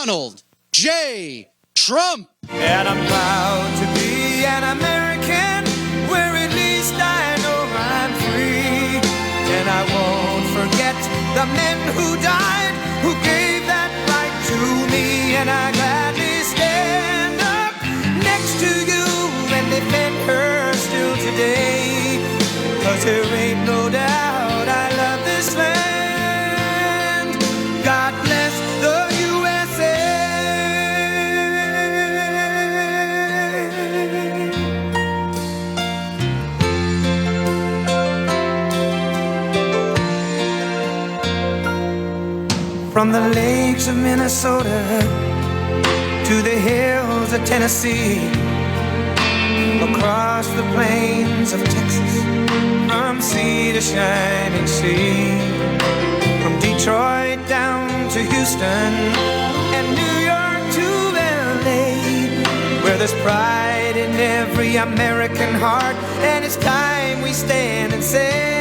Donald J. Trump. And I'm proud to be an American, where at least I know I'm free. And I won't forget the men who died, who gave that right to me. And I gladly stand up next to you and defend her still today. 'Cause there ain't no doubt I love this land. God bless the USA. From the lakes of Minnesota to the hills of Tennessee, across the plains of Texas, from sea to shining sea, from Detroit down to Houston and New York to LA, where there's pride in every American heart, and it's time we stand and say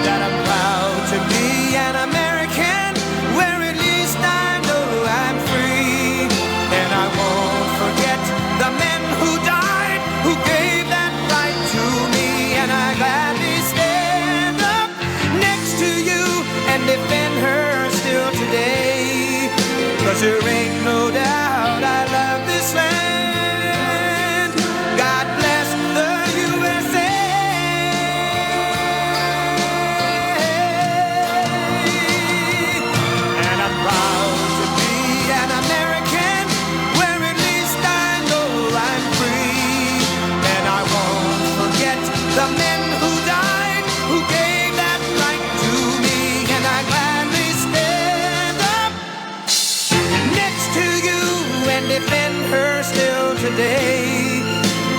that I'm proud to be an American, where at least I know I'm free. And I won't forget the men who died, who gave that right to me. And I gladly stand up next to you and defend her still today. 'Cause there ain't no doubt I love this land. God bless the USA. And I'm proud to be an American, where at least I know I'm free. And I won't forget the men who died, who gave that right to me. And I gladly stand up next to you and defend her still today.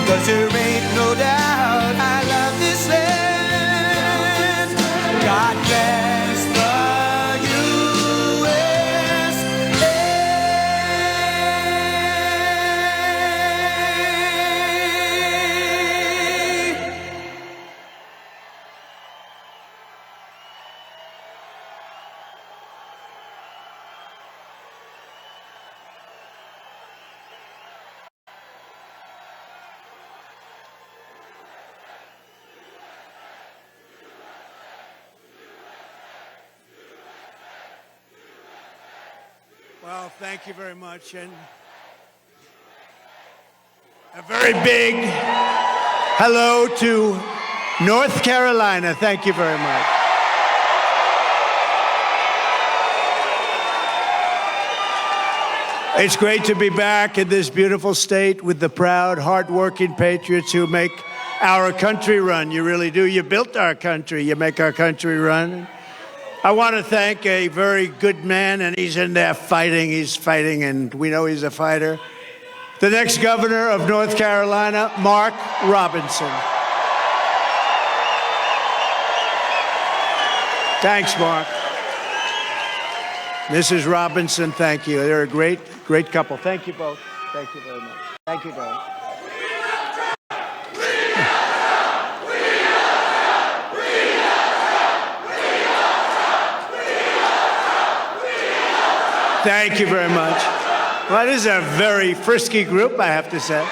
'Cause there ain't no doubt I love this land. God bless the USA. Well, thank you very much. And a very big hello to North Carolina. Thank you very much. It's great to be back in this beautiful state with the proud, hardworking patriots who make our country run. You really do. You built our country. You make our country run. I want to thank a very good man, and he's in there fighting. He's fighting, and we know he's a fighter. The next governor of North Carolina, Mark Robinson. Thanks, Mark. Mrs. Robinson, thank you. They're a great, great couple. Thank you both. Thank you very much. Thank you both. Thank you very much. Well, this is a very frisky group, I have to say.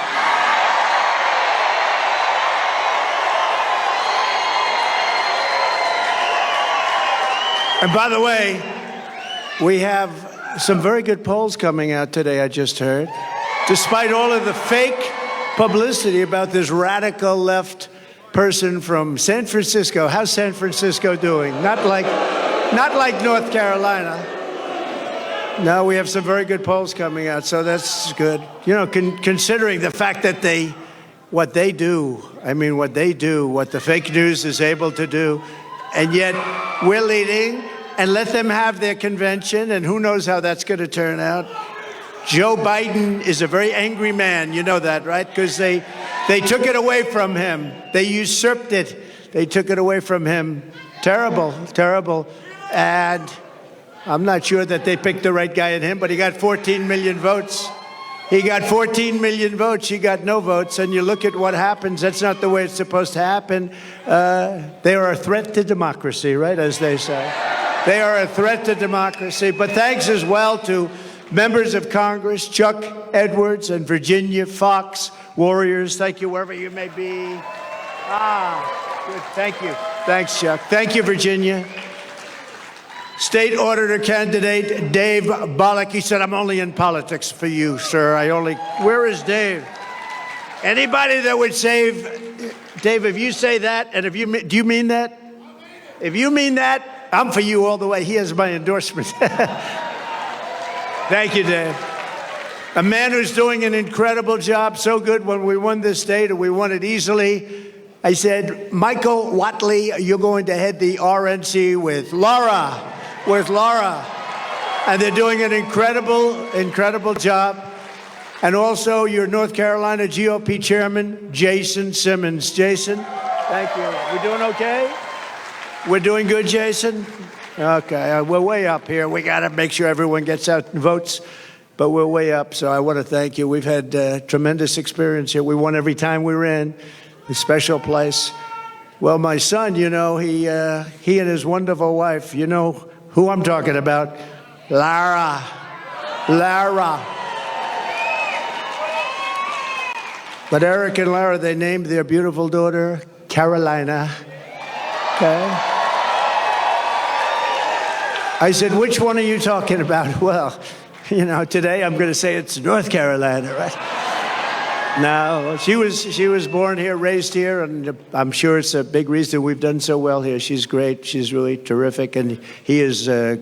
And by the way, we have some very good polls coming out today, I just heard. Despite all of the fake publicity about this radical left person from San Francisco. How's San Francisco doing? Not like North Carolina. No, we have some very good polls coming out, so that's good. You know, considering the fact that what the fake news is able to do, and yet we're leading, and let them have their convention, and who knows how that's going to turn out. Joe Biden is a very angry man, you know that, right? Because they took it away from him. They usurped it. They took it away from him. Terrible, terrible. And I'm not sure that they picked the right guy in him, but he got 14 million votes. He got 14 million votes. He got no votes. And you look at what happens. That's not the way it's supposed to happen. They are a threat to democracy, right, as they say. They are a threat to democracy. But thanks as well to members of Congress, Chuck Edwards and Virginia Fox, warriors. Thank you wherever you may be. Good. Thank you. Thanks, Chuck. Thank you, Virginia. State Auditor candidate Dave Bollock. He said, I'm only in politics for you, sir. Where is Dave? Anybody that would save, Dave, if you say that, and do you mean that? If you mean that, I'm for you all the way. He has my endorsement. Thank you, Dave. A man who's doing an incredible job, so good. When we won this state, and we won it easily, I said, Michael Watley, you're going to head the RNC with Laura. And they're doing an incredible job. And also your North Carolina GOP chairman, Jason Simmons. Jason, thank you. We doing okay? We're doing good, Jason? Okay, we're way up here. We got to make sure everyone gets out and votes, but we're way up, so I want to thank you. We've had tremendous experience here. We won every time we were in. A special place. Well, my son, you know, he and his wonderful wife, you know who I'm talking about, Lara. But Eric and Lara, they named their beautiful daughter Carolina. Okay. I said, which one are you talking about? Well, you know, today I'm going to say it's North Carolina, right? No, she was born here, raised here, and I'm sure it's a big reason we've done so well here. She's great. She's really terrific, and he is a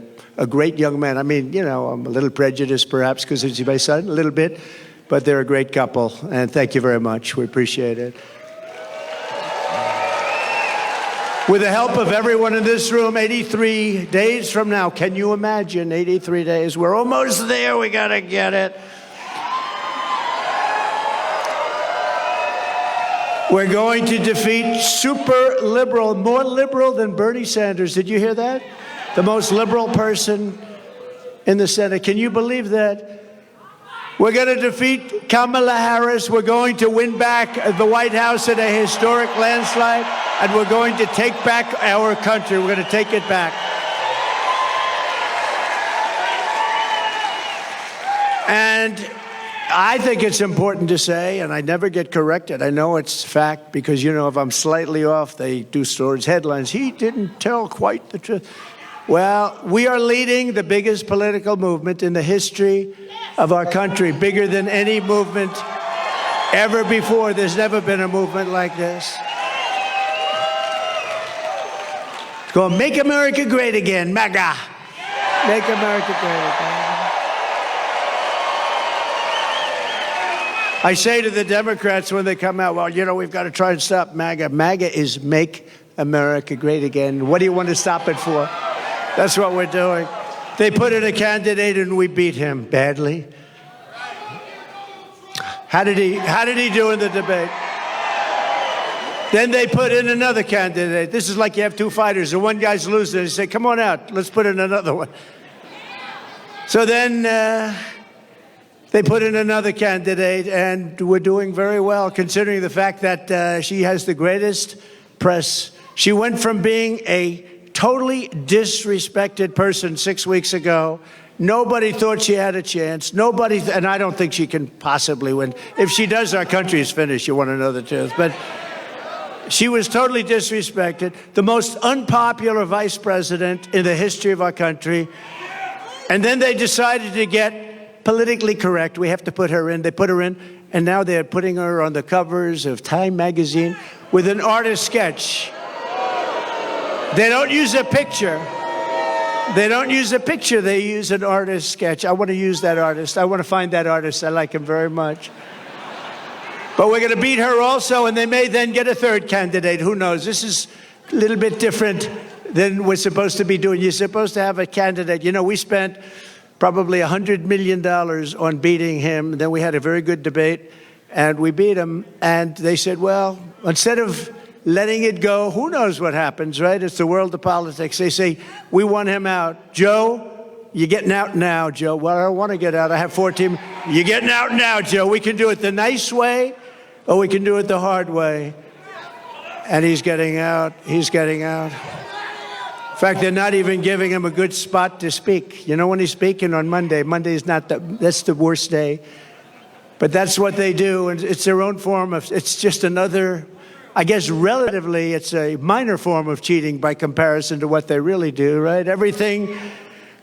great young man. I mean, you know, I'm a little prejudiced perhaps because he's my son, a little bit, but they're a great couple, and thank you very much. We appreciate it. With the help of everyone in this room, 83 days from now, can you imagine 83 days? We're almost there. We got to get it. We're going to defeat super liberal, more liberal than Bernie Sanders. Did you hear that? The most liberal person in the Senate. Can you believe that? We're going to defeat Kamala Harris. We're going to win back the White House in a historic landslide. And we're going to take back our country. We're going to take it back. And I think it's important to say, and I never get corrected. I know it's fact because, you know, if I'm slightly off, they do stories, headlines. He didn't tell quite the truth. Well, we are leading the biggest political movement in the history of our country, bigger than any movement ever before. There's never been a movement like this. Go, make America great again, MAGA. Make America great again. I say to the Democrats when they come out, well, you know, we've got to try and stop MAGA. MAGA is make America great again. What do you want to stop it for? That's what we're doing. They put in a candidate and we beat him badly. How did he do in the debate? Then they put in another candidate. This is like you have two fighters and one guy's losing. They say, come on out, let's put in another one. So then they put in another candidate, and we're doing very well, considering the fact that she has the greatest press. She went from being a totally disrespected person 6 weeks ago. Nobody thought she had a chance. Nobody, and I don't think she can possibly win. If she does, our country is finished. You want to know the truth. But she was totally disrespected, the most unpopular vice president in the history of our country. And then they decided to get politically correct. We have to put her in. They put her in, and now they're putting her on the covers of Time magazine with an artist sketch. They don't use a picture. They don't use a picture. They use an artist sketch. I want to use that artist. I want to find that artist. I like him very much. But we're going to beat her also, and they may then get a third candidate. Who knows? This is a little bit different than we're supposed to be doing. You're supposed to have a candidate. You know, we spent probably $100 million on beating him. Then we had a very good debate, and we beat him. And they said, well, instead of letting it go, who knows what happens, right? It's the world of politics. They say, we want him out. Joe, you're getting out now, Joe. Well, I don't want to get out. I have 14. You're getting out now, Joe. We can do it the nice way, or we can do it the hard way. And he's getting out. He's getting out. In fact, they're not even giving him a good spot to speak. You know, when he's speaking on Monday, Monday's not that's the worst day. But that's what they do, and it's their own form of, it's just another, I guess relatively, it's a minor form of cheating by comparison to what they really do, right? Everything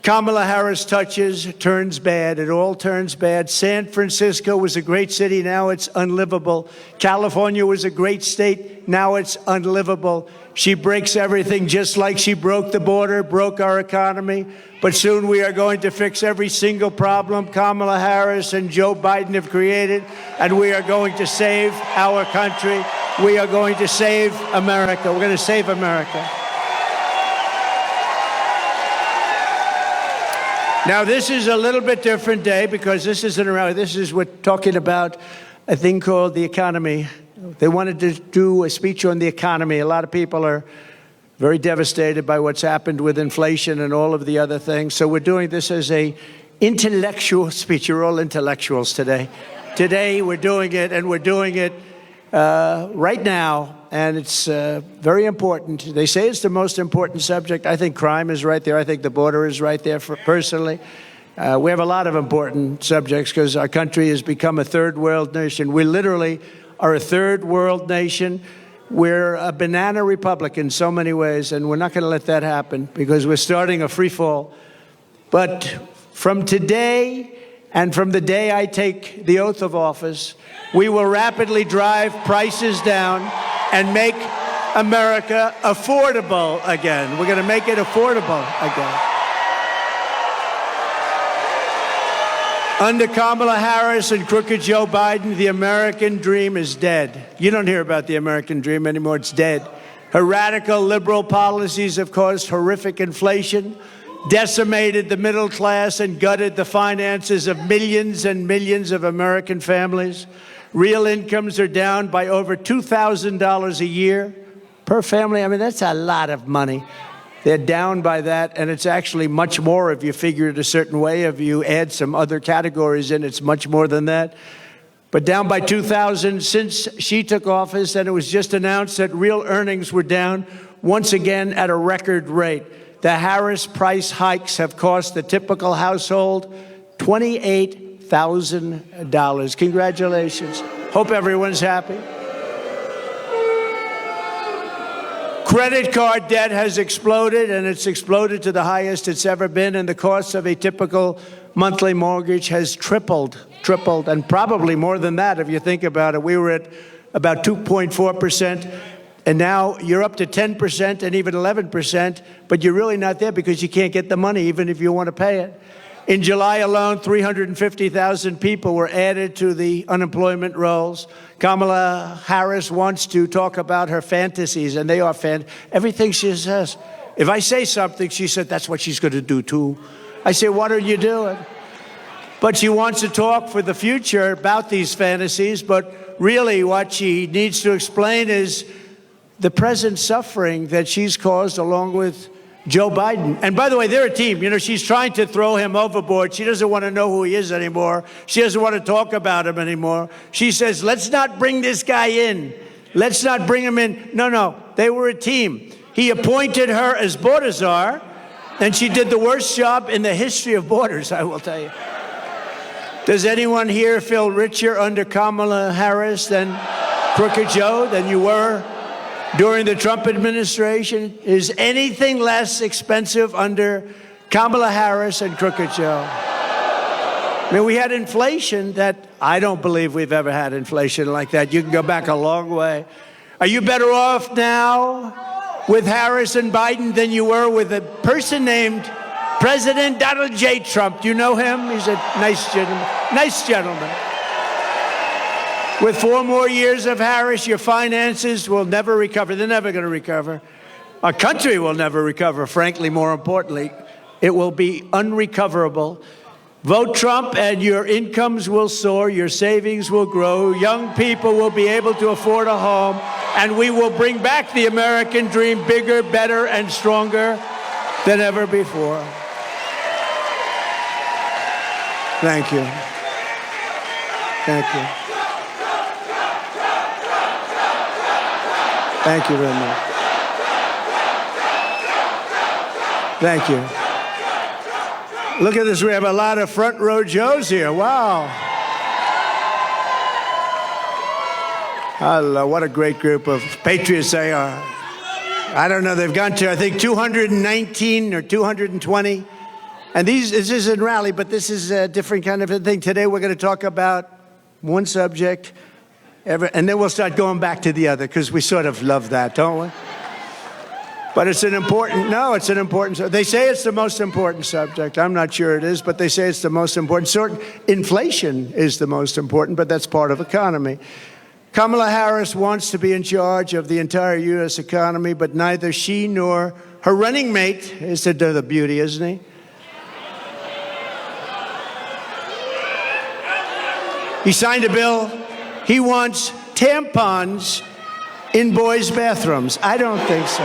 Kamala Harris touches turns bad. It all turns bad. San Francisco was a great city. Now it's unlivable. California was a great state. Now it's unlivable. She breaks everything just like she broke the border, broke our economy. But soon we are going to fix every single problem Kamala Harris and Joe Biden have created, and we are going to save our country. We are going to save America. We're going to save America. Now, this is a little bit different day because this isn't around. This is we're talking about a thing called the economy. They wanted to do a speech on the economy. A lot of people are very devastated by what's happened with inflation and all of the other things. So we're doing this as a intellectual speech. You're all intellectuals today. Today we're doing it, and we're doing it right now, and it's very important. They say it's the most important subject. I think crime is right there. I think the border is right there, personally. We have a lot of important subjects because our country has become a third world nation. We literally are a third world nation. We're a banana republic in so many ways, and we're not going to let that happen because we're starting a free fall. But from today and from the day I take the oath of office, we will rapidly drive prices down and make America affordable again. We're going to make it affordable again. Under Kamala Harris and crooked Joe Biden, the American dream is dead. You don't hear about the American dream anymore. It's dead. Her radical liberal policies have caused horrific inflation, decimated the middle class, and gutted the finances of millions and millions of American families. Real incomes are down by over $2,000 a year per family. I mean, that's a lot of money. They're down by that, and it's actually much more if you figure it a certain way. If you add some other categories in, it's much more than that. But down by 2,000 since she took office, and it was just announced that real earnings were down once again at a record rate. The Harris price hikes have cost the typical household $28,000. Congratulations. Hope everyone's happy. Credit card debt has exploded, and it's exploded to the highest it's ever been, and the cost of a typical monthly mortgage has tripled, and probably more than that if you think about it. We were at about 2.4%, and now you're up to 10% and even 11%, but you're really not there because you can't get the money even if you want to pay it. In July alone, 350,000 people were added to the unemployment rolls. Kamala Harris wants to talk about her fantasies, and they are everything she says. If I say something, she said, that's what she's going to do, too. I say, what are you doing? But she wants to talk for the future about these fantasies, but really what she needs to explain is the present suffering that she's caused along with Joe Biden. And by the way, they're a team. You know, she's trying to throw him overboard. She doesn't want to know who he is anymore. She doesn't want to talk about him anymore. She says, let's not bring this guy in. Let's not bring him in. No, they were a team. He appointed her as border czar, and she did the worst job in the history of borders, I will tell you. Does anyone here feel richer under Kamala Harris than Crooked Joe, than you were during the Trump administration? Is anything less expensive under Kamala Harris and Crooked Joe? I mean, we had inflation that I don't believe we've ever had inflation like that. You can go back a long way. Are you better off now with Harris and Biden than you were with a person named President Donald J. Trump? Do you know him? He's a nice gentleman. Nice gentleman. With 4 more years of Harris, your finances will never recover. They're never going to recover. Our country will never recover, frankly, more importantly. It will be unrecoverable. Vote Trump and your incomes will soar, your savings will grow, young people will be able to afford a home, and we will bring back the American dream bigger, better, and stronger than ever before. Thank you. Thank you. Thank you very much. Thank you. Look at this. We have a lot of front row Joes here. Wow. Hello. What a great group of patriots they are. I don't know. They've gone to, I think, 219 or 220. And this isn't rally, but this is a different kind of a thing. Today we're going to talk about one subject, and then we'll start going back to the other, because we sort of love that, don't we? But it's an important, they say it's the most important subject. I'm not sure it is, but they say it's the most important. Inflation is the most important, but that's part of economy. Kamala Harris wants to be in charge of the entire U.S. economy, but neither she nor her running mate is to do the beauty, isn't he? He signed a bill. He wants tampons in boys' bathrooms. I don't think so.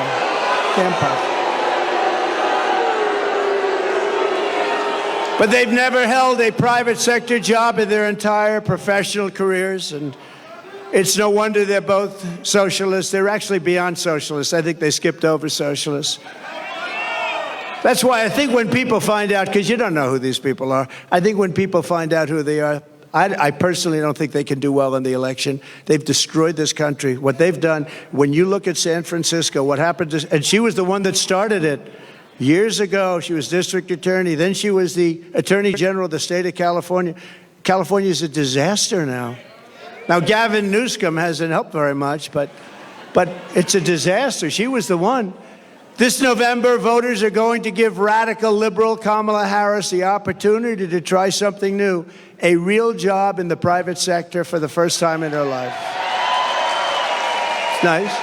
Tampons. But they've never held a private sector job in their entire professional careers, and it's no wonder they're both socialists. They're actually beyond socialists. I think they skipped over socialists. That's why I think when people find out, because you don't know who these people are, I think when people find out who they are, I personally don't think they can do well in the election. They've destroyed this country. What they've done, when you look at San Francisco, what happened to, and she was the one that started it years ago. She was district attorney. Then she was the attorney general of the state of California. California is a disaster now. Now, Gavin Newsom hasn't helped very much, but it's a disaster. She was the one. This November, voters are going to give radical liberal Kamala Harris the opportunity to try something new, a real job in the private sector for the first time in her life. It's nice.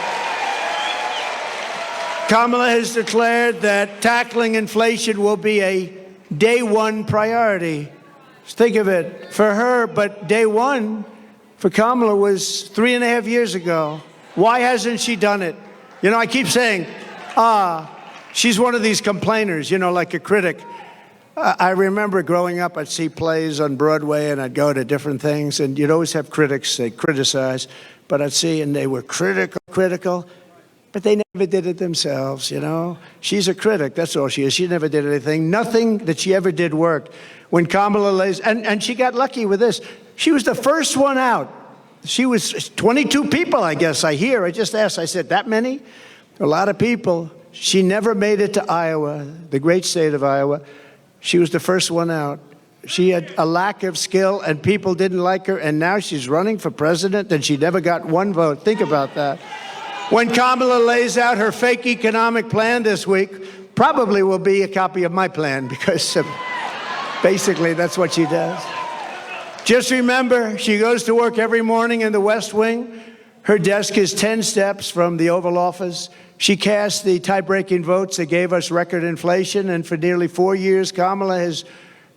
Kamala has declared that tackling inflation will be a day one priority. Just think of it. For her, but day one for Kamala was 3.5 years ago. Why hasn't she done it? You know, I keep saying, she's one of these complainers, you know, like a critic. I remember growing up, I'd see plays on Broadway and I'd go to different things, and you'd always have critics, they criticize, but I'd see, and they were critical, but they never did it themselves, you know. She's a critic, that's all she is. She never did anything. Nothing that she ever did worked. When Kamala lays, and she got lucky with this. She was the first one out. She was 22 people, I guess, I hear. I just asked, I said, that many? A lot of people. She never made it to Iowa, the great state of Iowa. She was the first one out. She had a lack of skill, and people didn't like her, and now she's running for president, and she never got one vote. Think about that. When Kamala lays out her fake economic plan this week, probably will be a copy of my plan, because basically that's what she does. Just remember, she goes to work every morning in the West Wing. Her desk is 10 steps from the Oval Office. She cast the tie-breaking votes that gave us record inflation, and for nearly 4 years, Kamala has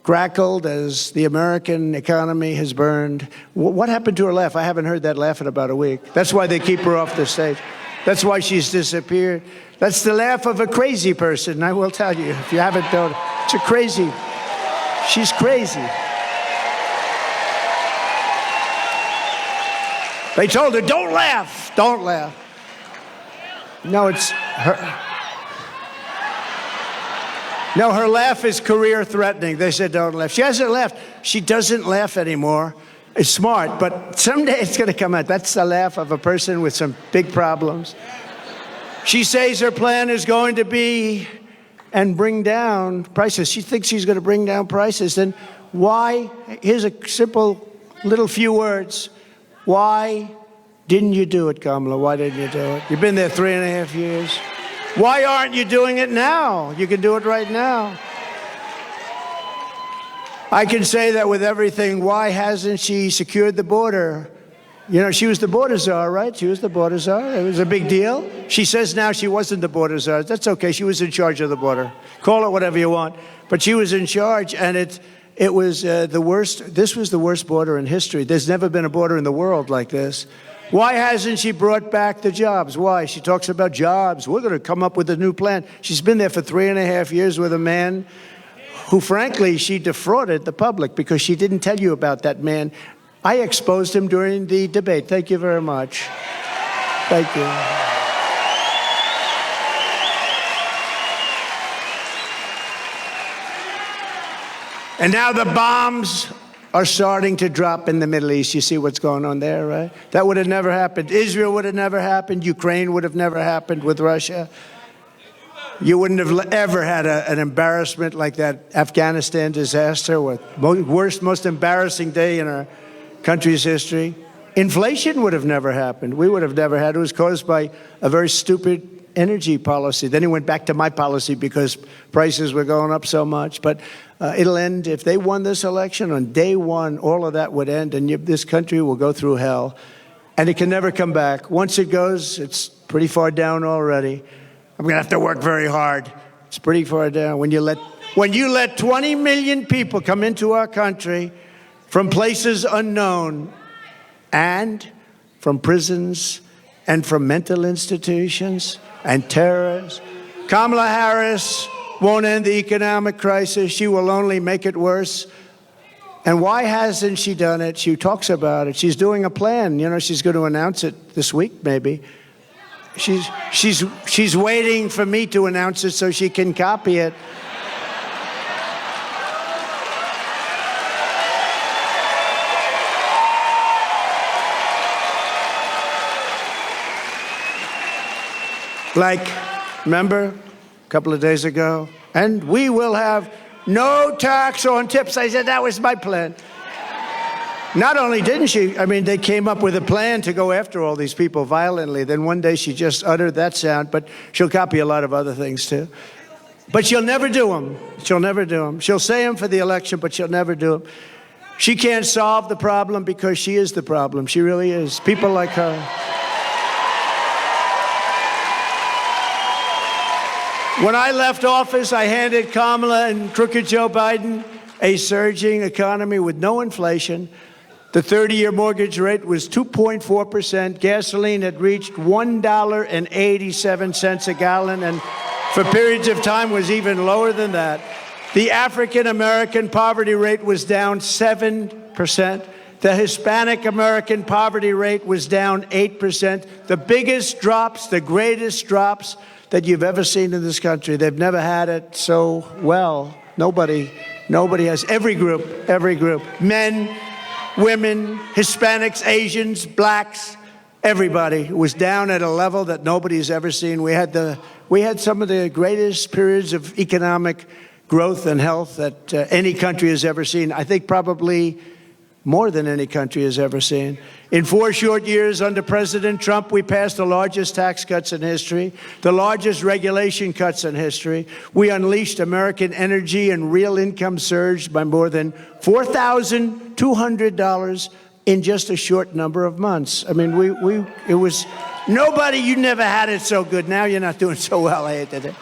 crackled as the American economy has burned. What happened to her laugh? I haven't heard that laugh in about a week. That's why they keep her off the stage. That's why she's disappeared. That's the laugh of a crazy person, I will tell you, if you haven't known. It's a crazy. She's crazy. They told her, don't laugh, don't laugh. No, it's her. No, her laugh is career-threatening. They said, don't laugh. She hasn't laughed. She doesn't laugh anymore. It's smart, but someday it's going to come out. That's the laugh of a person with some big problems. She says her plan is going to be and bring down prices. She thinks she's going to bring down prices. Then why? Here's a simple little few words. Why didn't you do it, Kamala? Why didn't you do it? You've been there 3.5 years. Why aren't you doing it now? You can do it right now. I can say that with everything. Why hasn't she secured the border? You know, she was the border czar, right? She was the border czar. It was a big deal. She says now she wasn't the border czar. That's okay. She was in charge of the border. Call it whatever you want. But she was in charge, and it was the worst. This was the worst border in history. There's never been a border in the world like this. Why hasn't she brought back the jobs? Why? She talks about jobs. We're going to come up with a new plan. She's been there for 3.5 years with a man who, frankly, she defrauded the public because she didn't tell you about that man. I exposed him during the debate. Thank you very much. Thank you. And now the bombs are starting to drop in the Middle East. You see what's going on there, right? That would have never happened. Israel would have never happened. Ukraine would have never happened with Russia. You wouldn't have ever had an embarrassment like that Afghanistan disaster, worst, most embarrassing day in our country's history. Inflation would have never happened. We would have never had it. It was caused by a very stupid energy policy. Then he went back to my policy because prices were going up so much. But it'll end. If they won this election on day one, all of that would end, and this country will go through hell. And it can never come back. Once it goes, it's pretty far down already. I'm going to have to work very hard. It's pretty far down. When you let 20 million people come into our country from places unknown and from prisons and from mental institutions and terrorists, Kamala Harris won't end the economic crisis. She will only make it worse. And why hasn't she done it? She talks about it. She's doing a plan. You know, she's going to announce it this week, maybe. She's waiting for me to announce it so she can copy it. Like, remember a couple of days ago? And we will have no tax on tips. I said that was my plan. Not only didn't she, I mean, they came up with a plan to go after all these people violently. Then one day she just uttered that sound, but she'll copy a lot of other things too. But she'll never do them. She'll never do them. She'll say them for the election, but she'll never do them. She can't solve the problem because she is the problem. She really is. People like her. When I left office, I handed Kamala and crooked Joe Biden a surging economy with no inflation. The 30-year mortgage rate was 2.4%. Gasoline had reached $1.87 a gallon, and for periods of time was even lower than that. The African-American poverty rate was down 7%. The Hispanic American poverty rate was down 8%. The biggest drops, the greatest drops that you've ever seen in this country. They've never had it so well. Nobody has. Every group, men, women, Hispanics, Asians, blacks, everybody was down at a level that nobody's ever seen. We had some of the greatest periods of economic growth and health that any country has ever seen. I think probably more than any country has ever seen. In 4 short years under President Trump, we passed the largest tax cuts in history, the largest regulation cuts in history. We unleashed American energy, and real income surged by more than $4,200 in just a short number of months. I mean, it was nobody, you never had it so good. Now you're not doing so well, I hate it.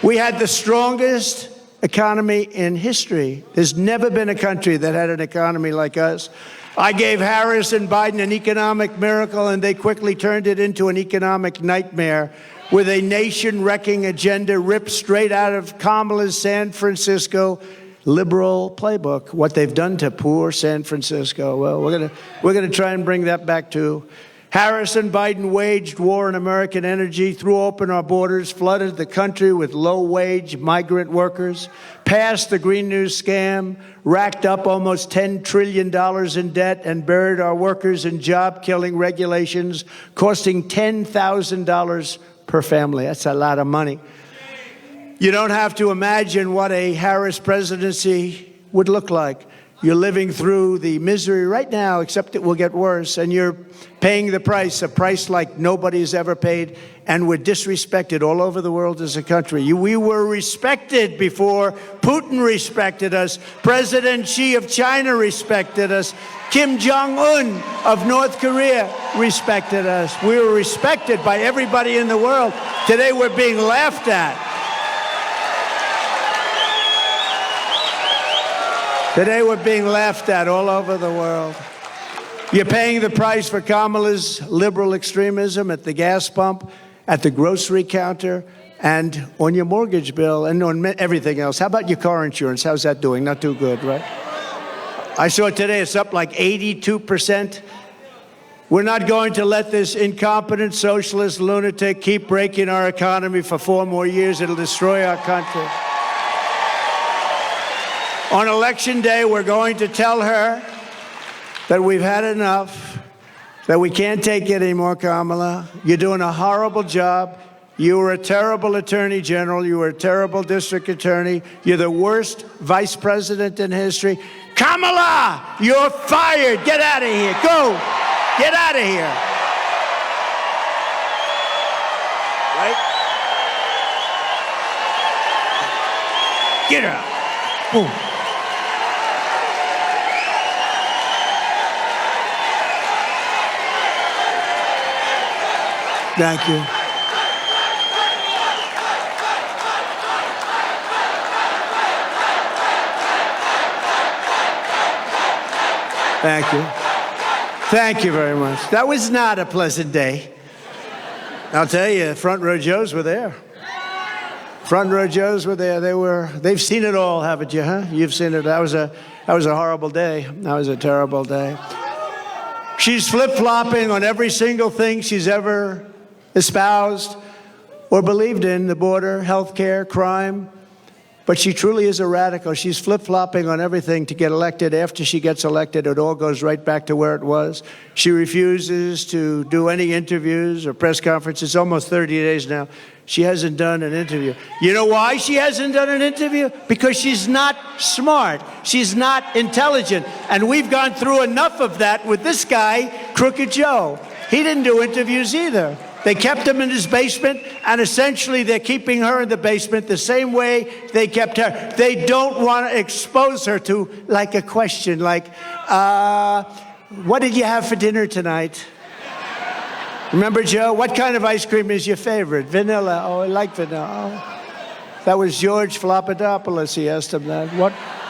We had the strongest economy in history. There's never been a country that had an economy like us. I gave Harris and Biden an economic miracle, and they quickly turned it into an economic nightmare with a nation-wrecking agenda ripped straight out of Kamala's San Francisco liberal playbook. What they've done to poor San Francisco. Well, we're gonna try and bring that back too. Harris and Biden waged war on American energy, threw open our borders, flooded the country with low-wage migrant workers, passed the Green New scam, racked up almost $10 trillion in debt, and buried our workers in job-killing regulations, costing $10,000 per family. That's a lot of money. You don't have to imagine what a Harris presidency would look like. You're living through the misery right now, except it will get worse, and you're paying the price, a price like nobody's ever paid, and we're disrespected all over the world as a country. We were respected before Putin respected us. President Xi of China respected us. Kim Jong-un of North Korea respected us. We were respected by everybody in the world. Today we're being laughed at. Today we're being laughed at all over the world. You're paying the price for Kamala's liberal extremism at the gas pump, at the grocery counter, and on your mortgage bill, and on everything else. How about your car insurance? How's that doing? Not too good, right? I saw today it's up like 82%. We're not going to let this incompetent socialist lunatic keep breaking our economy for 4 more years. It'll destroy our country. On Election Day, we're going to tell her that we've had enough, that we can't take it anymore, Kamala. You're doing a horrible job. You were a terrible attorney general. You were a terrible district attorney. You're the worst vice president in history. Kamala, you're fired. Get out of here. Go. Get out of here. Right? Get out. Boom. Thank you. Thank you. Thank you very much. That was not a pleasant day. I'll tell you, front row Joes were there. Front row Joes were there. They've seen it all, haven't you, huh? You've seen it. That was a horrible day. That was a terrible day. She's flip-flopping on every single thing she's ever espoused or believed in, the border, health care, crime. But she truly is a radical. She's flip-flopping on everything to get elected. After she gets elected, it all goes right back to where it was. She refuses to do any interviews or press conferences. Almost 30 days now. She hasn't done an interview. You know why she hasn't done an interview? Because she's not smart. She's not intelligent. And we've gone through enough of that with this guy, Crooked Joe. He didn't do interviews either. They kept him in his basement, and essentially they're keeping her in the basement the same way they kept her. They don't want to expose her to, like, a question like, what did you have for dinner tonight? Remember, Joe, what kind of ice cream is your favorite? Vanilla. Oh, I like vanilla. Oh. That was George Flopadopoulos. He asked him that.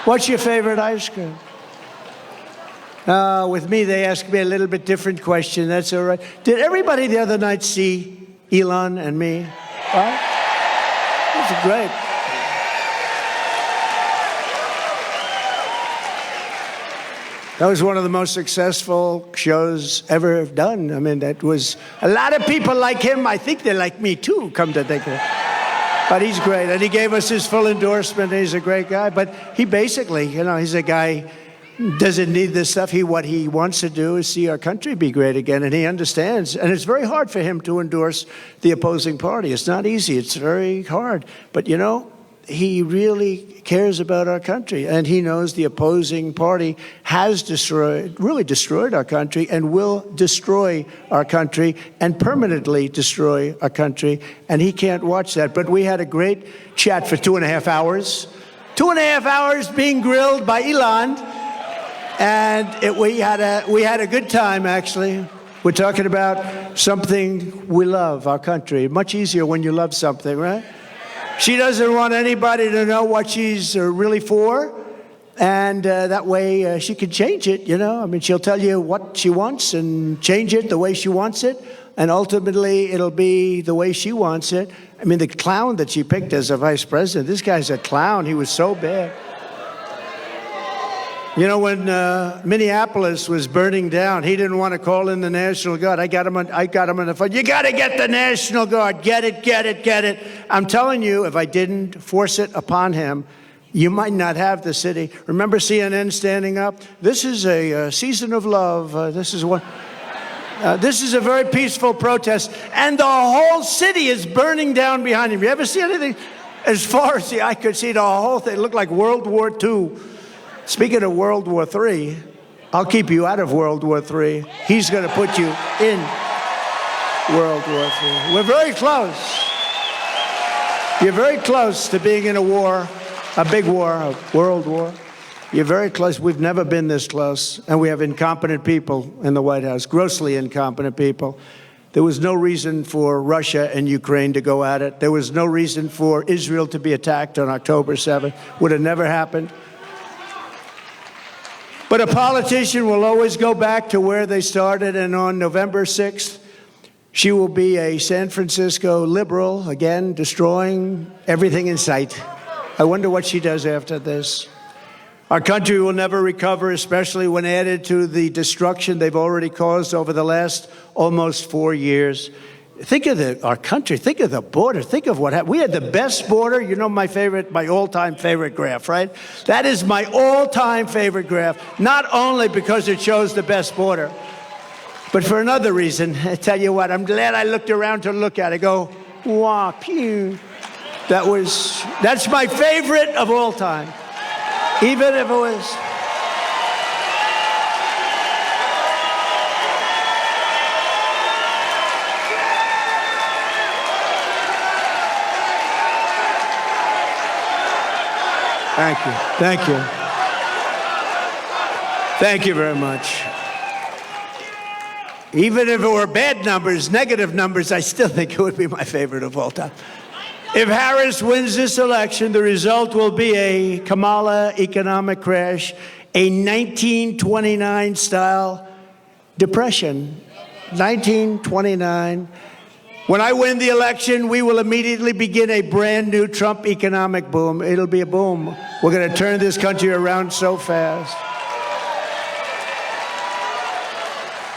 What's your favorite ice cream? With me, they asked me a little bit different question. That's all right. Did everybody the other night see Elon and me? Right? That's great. That was one of the most successful shows ever done. I mean, that was a lot of people like him. I think they like me too, come to think of it. But he's great. And he gave us his full endorsement. He's a great guy. But he basically, he's a guy doesn't need this stuff. What he wants to do is see our country be great again, and he understands. And it's very hard for him to endorse the opposing party. It's not easy. It's very hard. But, he really cares about our country, and he knows the opposing party has really destroyed our country and will destroy our country and permanently destroy our country, and he can't watch that. But we had a great chat for 2.5 hours. 2.5 hours being grilled by Elon. And we had a good time, actually. We're talking about something we love, our country. Much easier when you love something, right? She doesn't want anybody to know what she's really for. And that way she can change it, I mean, she'll tell you what she wants and change it the way she wants it. And ultimately, it'll be the way she wants it. I mean, the clown that she picked as a vice president, this guy's a clown. He was so bad. When Minneapolis was burning down, he didn't want to call in the National Guard. I got him on the phone. You got to get the National Guard. Get it. I'm telling you, if I didn't force it upon him, you might not have the city. Remember CNN standing up? This is a season of love. This is a very peaceful protest. And the whole city is burning down behind him. You ever see anything? As far as the eye could see, the whole thing looked like World War II. Speaking of World War III, I'll keep you out of World War III. He's going to put you in World War III. We're very close. You're very close to being in a war, a big war, a world war. You're very close. We've never been this close. And we have incompetent people in the White House, grossly incompetent people. There was no reason for Russia and Ukraine to go at it. There was no reason for Israel to be attacked on October 7th. Would have never happened. But a politician will always go back to where they started, and on November 6th, she will be a San Francisco liberal, again, destroying everything in sight. I wonder what she does after this. Our country will never recover, especially when added to the destruction they've already caused over the last almost 4 years. Think of our country. Think of the border. Think of what happened. We had the best border. You know my all-time favorite graph, right? That is my all-time favorite graph, not only because it shows the best border, but for another reason. I tell you what, I'm glad I looked around to look at it. I go, wah, pew. That's my favorite of all time. Even if it was... Thank you. Thank you. Thank you very much. Even if it were bad numbers, negative numbers, I still think it would be my favorite of all time. If Harris wins this election, the result will be a Kamala economic crash, a 1929-style depression. 1929. When I win the election, we will immediately begin a brand new Trump economic boom. It'll be a boom. We're going to turn this country around so fast.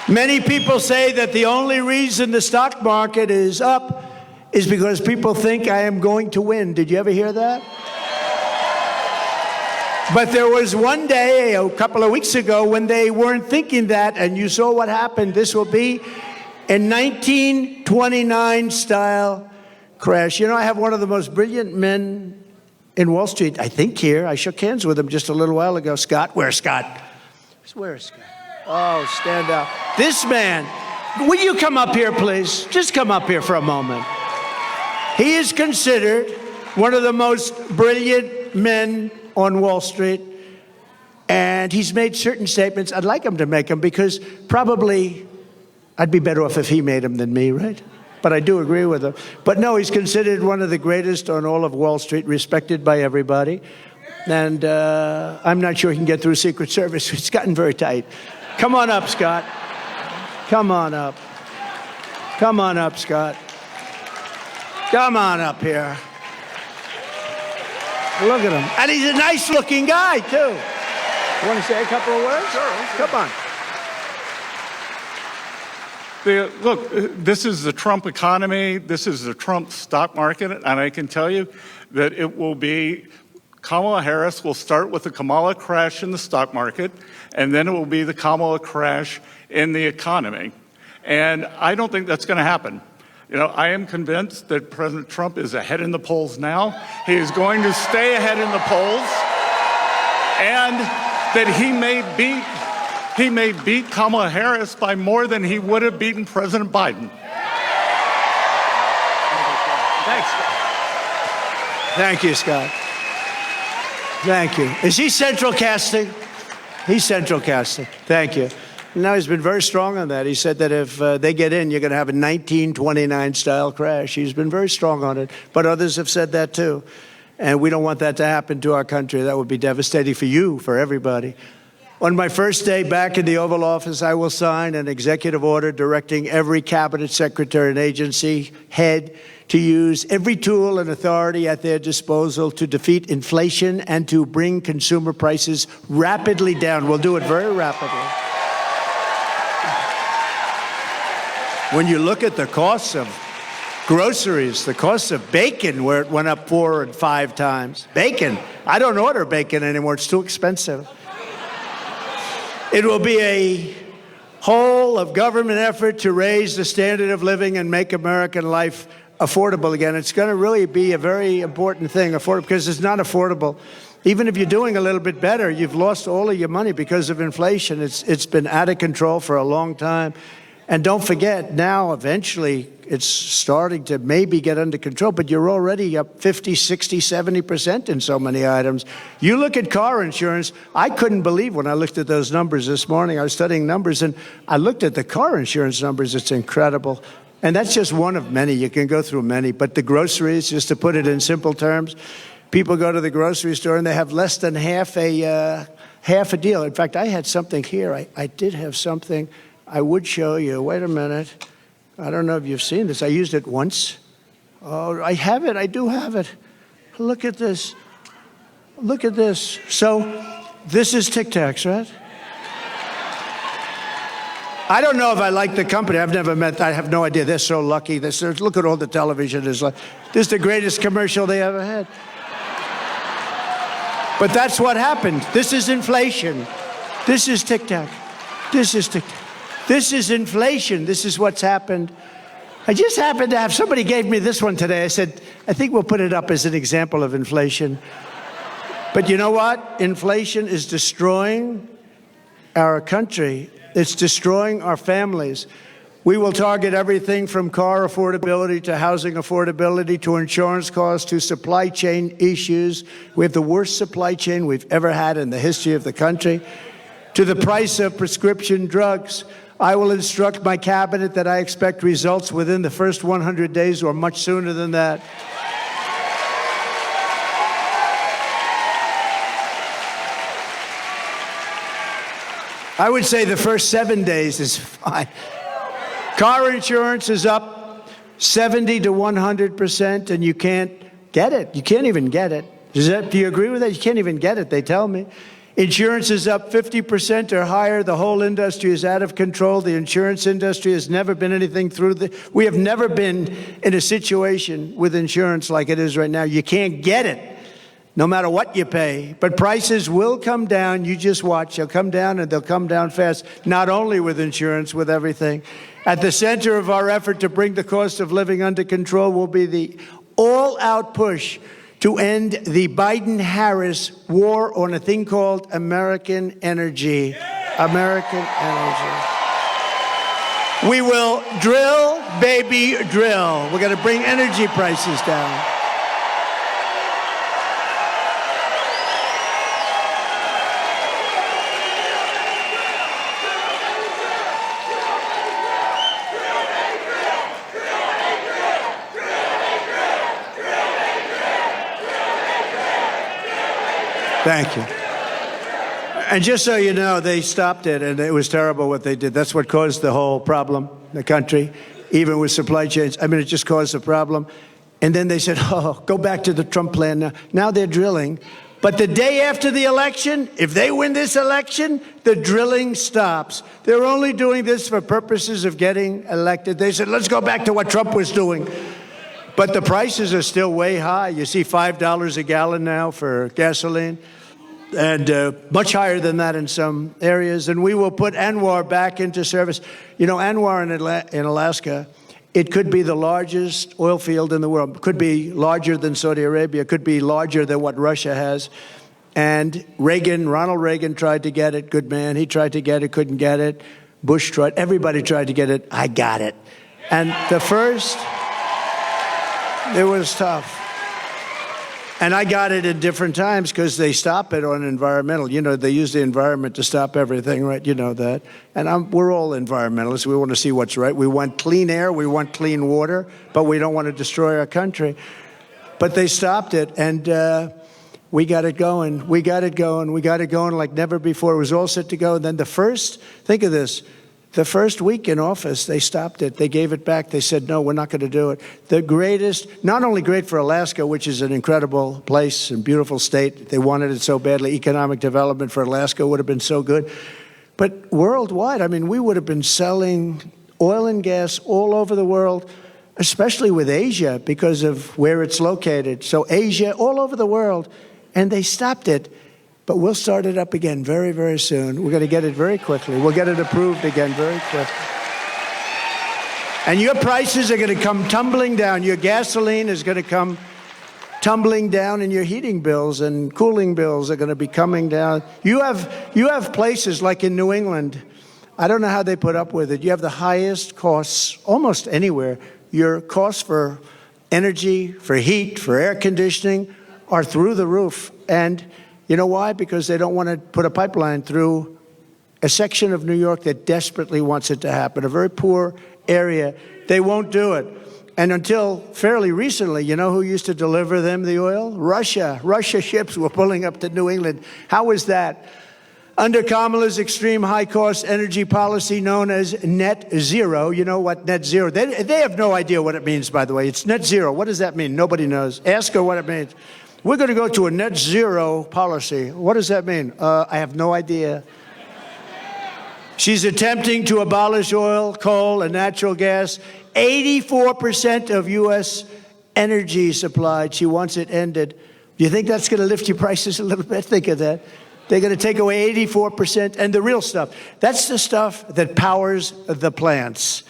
Many people say that the only reason the stock market is up is because people think I am going to win. Did you ever hear that? But there was one day, a couple of weeks ago, when they weren't thinking that, and you saw what happened. This will be a 1929-style crash. You know, I have one of the most brilliant men in Wall Street, I think here. I shook hands with him just a little while ago. Scott, where's Scott? Where's Scott? Oh, stand up. This man, will you come up here, please? Just come up here for a moment. He is considered one of the most brilliant men on Wall Street, and he's made certain statements. I'd like him to make them because probably I'd be better off if he made them than me, right? But I do agree with him. But no, he's considered one of the greatest on all of Wall Street, respected by everybody. And I'm not sure he can get through Secret Service. It's gotten very tight. Come on up, Scott. Come on up. Come on up, Scott. Come on up here. Look at him. And he's a nice-looking guy, too. You want to say a couple of words? Sure. Come on. Look, this is the Trump economy. This is the Trump stock market. And I can tell you that it will be Kamala Harris will start with the Kamala crash in the stock market, and then it will be the Kamala crash in the economy. And I don't think that's going to happen. You know, I am convinced that President Trump is ahead in the polls now. He is going to stay ahead in the polls, and that he may beat Kamala Harris by more than he would have beaten President Biden. Thanks. Thank you, Scott. Thank you. Is he central casting? He's central casting. Thank you. No, he's been very strong on that. He said that if they get in, you're going to have a 1929-style crash. He's been very strong on it. But others have said that, too. And we don't want that to happen to our country. That would be devastating for you, for everybody. On my first day back in the Oval Office, I will sign an executive order directing every cabinet secretary and agency head to use every tool and authority at their disposal to defeat inflation and to bring consumer prices rapidly down. We'll do it very rapidly. When you look at the costs of groceries, the cost of bacon, where it went up 4 and 5 times. Bacon. I don't order bacon anymore. It's too expensive. It will be a whole of government effort to raise the standard of living and make American life affordable again. It's going to really be a very important thing, affordable, because it's not affordable. Even if you're doing a little bit better, you've lost all of your money because of inflation. It's been out of control for a long time. And don't forget, now, eventually, it's starting to maybe get under control, but you're already up 50, 60, 70% in so many items. You look at car insurance. I couldn't believe when I looked at those numbers this morning. I was studying numbers, and I looked at the car insurance numbers. It's incredible. And that's just one of many. You can go through many. But the groceries, just to put it in simple terms, people go to the grocery store, and they have less than half a deal. In fact, I had something here. I did have something I would show you. Wait a minute. I don't know if you've seen this. I used it once. Oh, I have it. I do have it. Look at this. Look at this. So this is Tic Tacs, right? I don't know if I like the company. I've never met. I have no idea. They're so lucky. Look at all the television. This is the greatest commercial they ever had. But that's what happened. This is inflation. This is tic-tac. This is tic-tac. This is inflation. This is what's happened. I just happened to have, somebody gave me this one today. I said, I think we'll put it up as an example of inflation. But you know what? Inflation is destroying our country. It's destroying our families. We will target everything from car affordability to housing affordability to insurance costs to supply chain issues. We have the worst supply chain we've ever had in the history of the country. To the price of prescription drugs. I will instruct my cabinet that I expect results within the first 100 days or much sooner than that. I would say the first 7 days is fine. Car insurance is up 70 to 100%, and you can't get it. You can't even get it. Do you agree with that? You can't even get it, they tell me. Insurance is up 50% or higher. The whole industry is out of control. The insurance industry has never been anything we have never been in a situation with insurance like it is right now. You can't get it, no matter what you pay. But prices will come down. You just watch. They'll come down, and they'll come down fast, not only with insurance, with everything. At the center of our effort to bring the cost of living under control will be the all-out push to end the Biden-Harris war on a thing called American energy. American energy. We will drill, baby, drill. We're going to bring energy prices down. Thank you. And just so you know, they stopped it, and it was terrible what they did. That's what caused the whole problem in the country, even with supply chains. I mean, it just caused the problem. And then they said, oh, go back to the Trump plan now. Now they're drilling. But the day after the election, if they win this election, the drilling stops. They're only doing this for purposes of getting elected. They said, let's go back to what Trump was doing. But the prices are still way high. You see $5 a gallon now for gasoline, and much higher than that in some areas. And we will put ANWR back into service. You know, ANWR in Alaska, it could be the largest oil field in the world. It could be larger than Saudi Arabia. It could be larger than what Russia has. And Ronald Reagan tried to get it. Good man. He tried to get it, couldn't get it. Bush tried. Everybody tried to get it. I got it. And it was tough. And I got it at different times because they stop it on environmental. You know, they use the environment to stop everything, right? You know that. And we're all environmentalists. We want to see what's right. We want clean air. We want clean water. But we don't want to destroy our country. But they stopped it, and we got it going. We got it going. We got it going like never before. It was all set to go. And then think of this. The first week in office, they stopped it. They gave it back. They said, no, we're not going to do it. The greatest, not only great for Alaska, which is an incredible place and beautiful state. They wanted it so badly. Economic development for Alaska would have been so good. But worldwide, I mean, we would have been selling oil and gas all over the world, especially with Asia because of where it's located. So Asia, all over the world. And they stopped it. But we'll start it up again very, very soon. We're going to get it very quickly. We'll get it approved again very quickly. And your prices are going to come tumbling down. Your gasoline is going to come tumbling down, and your heating bills and cooling bills are going to be coming down. You have places like in New England. I don't know how they put up with it. You have the highest costs almost anywhere. Your costs for energy, for heat, for air conditioning are through the roof. And you know why? Because they don't want to put a pipeline through a section of New York that desperately wants it to happen, a very poor area. They won't do it. And until fairly recently, you know who used to deliver them the oil? Russia. Russia ships were pulling up to New England. How was that? Under Kamala's extreme high-cost energy policy known as net zero, you know what net zero, they have no idea what it means, by the way. It's net zero. What does that mean? Nobody knows. Ask her what it means. We're going to go to a net zero policy. What does that mean? I have no idea. She's attempting to abolish oil, coal, and natural gas. 84% of U.S. energy supplied. She wants it ended. Do you think that's going to lift your prices a little bit? Think of that. They're going to take away 84%. And the real stuff, that's the stuff that powers the plants.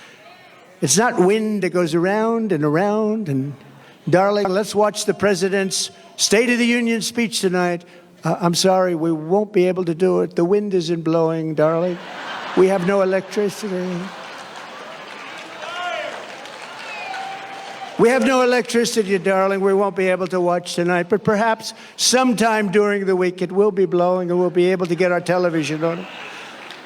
It's not wind that goes around and around. And darling, let's watch the president's State of the Union speech tonight. I'm sorry, we won't be able to do it. The wind isn't blowing, darling. We have no electricity. We have no electricity, darling. We won't be able to watch tonight. But perhaps sometime during the week it will be blowing and we'll be able to get our television on it.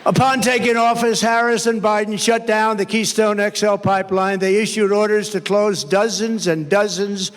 Upon taking office, Harris and Biden shut down the Keystone XL pipeline. They issued orders to close dozens and dozens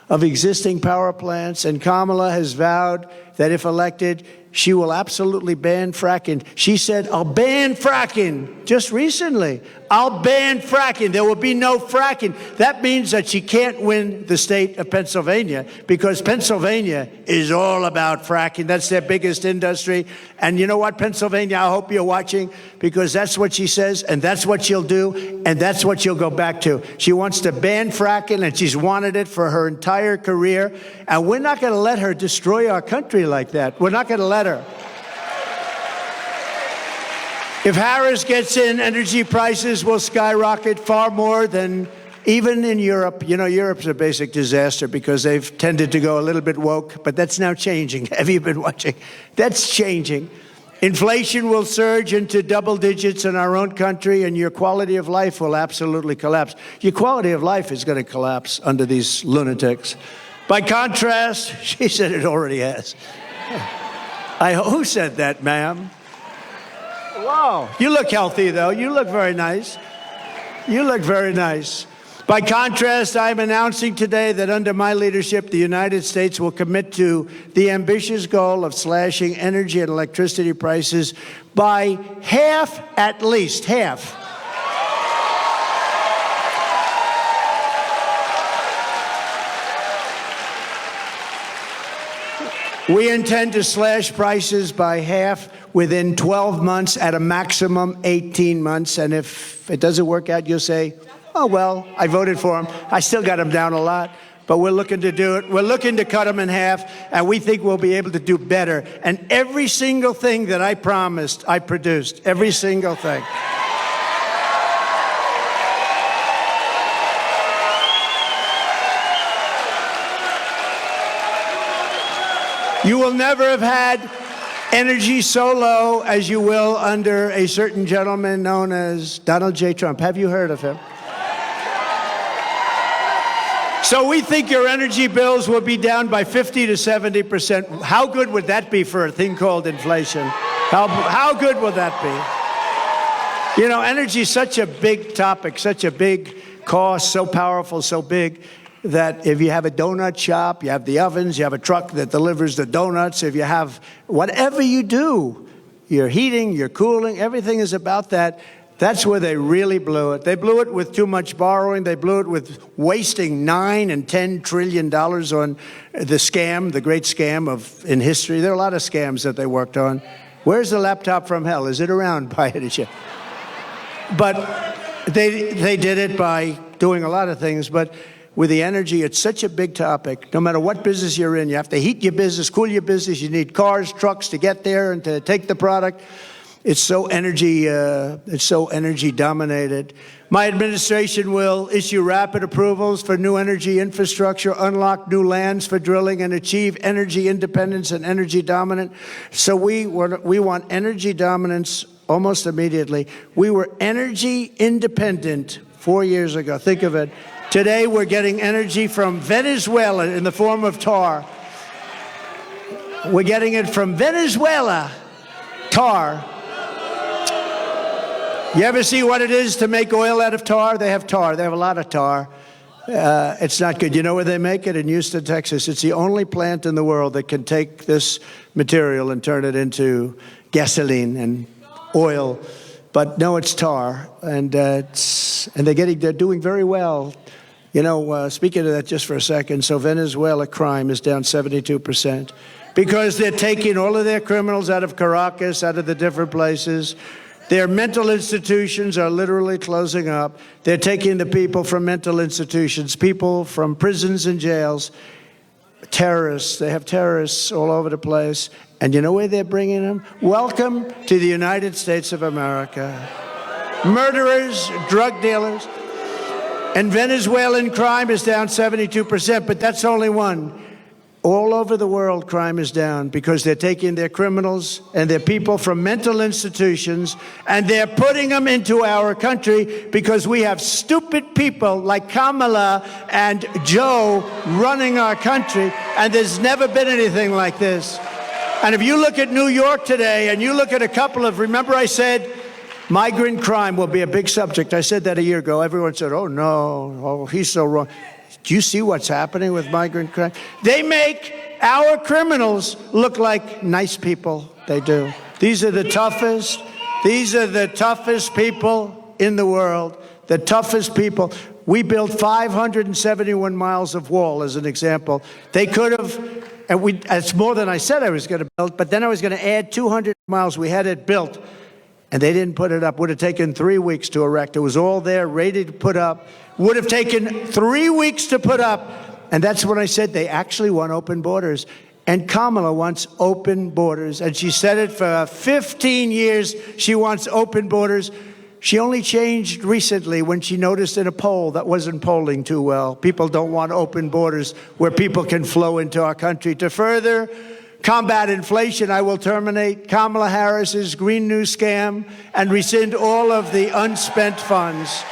of existing power plants. And Kamala has vowed that if elected, she will absolutely ban fracking. She said, I'll ban fracking. Just recently, I'll ban fracking. There will be no fracking. That means that she can't win the state of Pennsylvania because Pennsylvania is all about fracking. That's their biggest industry. And you know what, Pennsylvania, I hope you're watching because that's what she says and that's what she'll do and that's what she'll go back to. She wants to ban fracking and she's wanted it for her entire career. And we're not going to let her destroy our country like that. We're not going to let her. If Harris gets in, energy prices will skyrocket far more than even in Europe. You know, Europe's a basic disaster because they've tended to go a little bit woke, but that's now changing. Have you been watching? That's changing. Inflation will surge into double digits in our own country, and your quality of life will absolutely collapse. Your quality of life is going to collapse under these lunatics. By contrast, she said it already has. Who said that, ma'am? Wow. You look healthy, though. You look very nice. You look very nice. By contrast, I'm announcing today that under my leadership, the United States will commit to the ambitious goal of slashing energy and electricity prices by half, at least half. We intend to slash prices by half within 12 months, at a maximum 18 months. And if it doesn't work out, you'll say, oh, well, I voted for him. I still got him down a lot. But we're looking to do it. We're looking to cut them in half, and we think we'll be able to do better. And every single thing that I promised, I produced. Every single thing. You will never have had energy so low as you will under a certain gentleman known as Donald J. Trump. Have you heard of him? So we think your energy bills will be down by 50 to 70%. How good would that be for a thing called inflation? How good would that be? You know, energy is such a big topic, such a big cost, so powerful, so big, that if you have a donut shop, you have the ovens, you have a truck that delivers the donuts, if you have whatever you do, your heating, your cooling, everything is about that. That's where they really blew it. They blew it with too much borrowing. They blew it with wasting $9 and $10 trillion on the scam, the great scam in history. There are a lot of scams that they worked on. Where's the laptop from hell? Is it around by any chance? But they did it by doing a lot of things. But with the energy, it's such a big topic. No matter what business you're in, you have to heat your business, cool your business. You need cars, trucks to get there and to take the product. It's so energy dominated. My administration will issue rapid approvals for new energy infrastructure, unlock new lands for drilling, and achieve energy independence and energy dominance. So we want energy dominance almost immediately. We were energy independent 4 years ago. Think of it. Today we're getting energy from Venezuela in the form of tar. We're getting it from Venezuela, tar. You ever see what it is to make oil out of tar? They have tar. They have a lot of tar. It's not good. You know where they make it? In Houston, Texas. It's the only plant in the world that can take this material and turn it into gasoline and oil. But no, it's tar, and they're doing very well. You know, speaking of that just for a second, so Venezuela crime is down 72% because they're taking all of their criminals out of Caracas, out of the different places. Their mental institutions are literally closing up. They're taking the people from mental institutions, people from prisons and jails, terrorists. They have terrorists all over the place. And you know where they're bringing them? Welcome to the United States of America. Murderers, drug dealers. And Venezuelan crime is down 72%, but that's only one. All over the world, crime is down because they're taking their criminals and their people from mental institutions and they're putting them into our country because we have stupid people like Kamala and Joe running our country, and there's never been anything like this. And if you look at New York today and you look at a couple of, remember I said migrant crime will be a big subject. I said that a year ago. Everyone said, oh no, oh, he's so wrong. Do you see what's happening with migrant crime? They make our criminals look like nice people. They do. These are the toughest. These are the toughest people in the world. The toughest people. We built 571 miles of wall, as an example. They could have, and it's more than I said I was going to build, but then I was going to add 200 miles. We had it built, and they didn't put it up. Would have taken 3 weeks to erect. It was all there, ready to put up. Would have taken 3 weeks to put up. And that's when I said they actually want open borders. And Kamala wants open borders. And she said it for 15 years. She wants open borders. She only changed recently when she noticed in a poll that wasn't polling too well. People don't want open borders where people can flow into our country. To further combat inflation, I will terminate Kamala Harris's Green New Scam and rescind all of the unspent funds.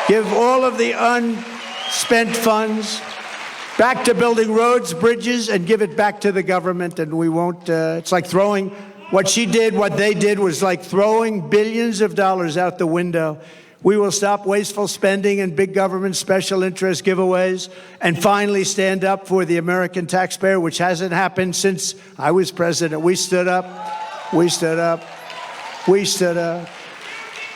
Give all of the unspent funds back to building roads, bridges, and give it back to the government. And we won't, it's like throwing, what she did, what they did was like throwing billions of dollars out the window. We will stop wasteful spending and big government special interest giveaways and finally stand up for the American taxpayer, which hasn't happened since I was president. We stood up. We stood up. We stood up.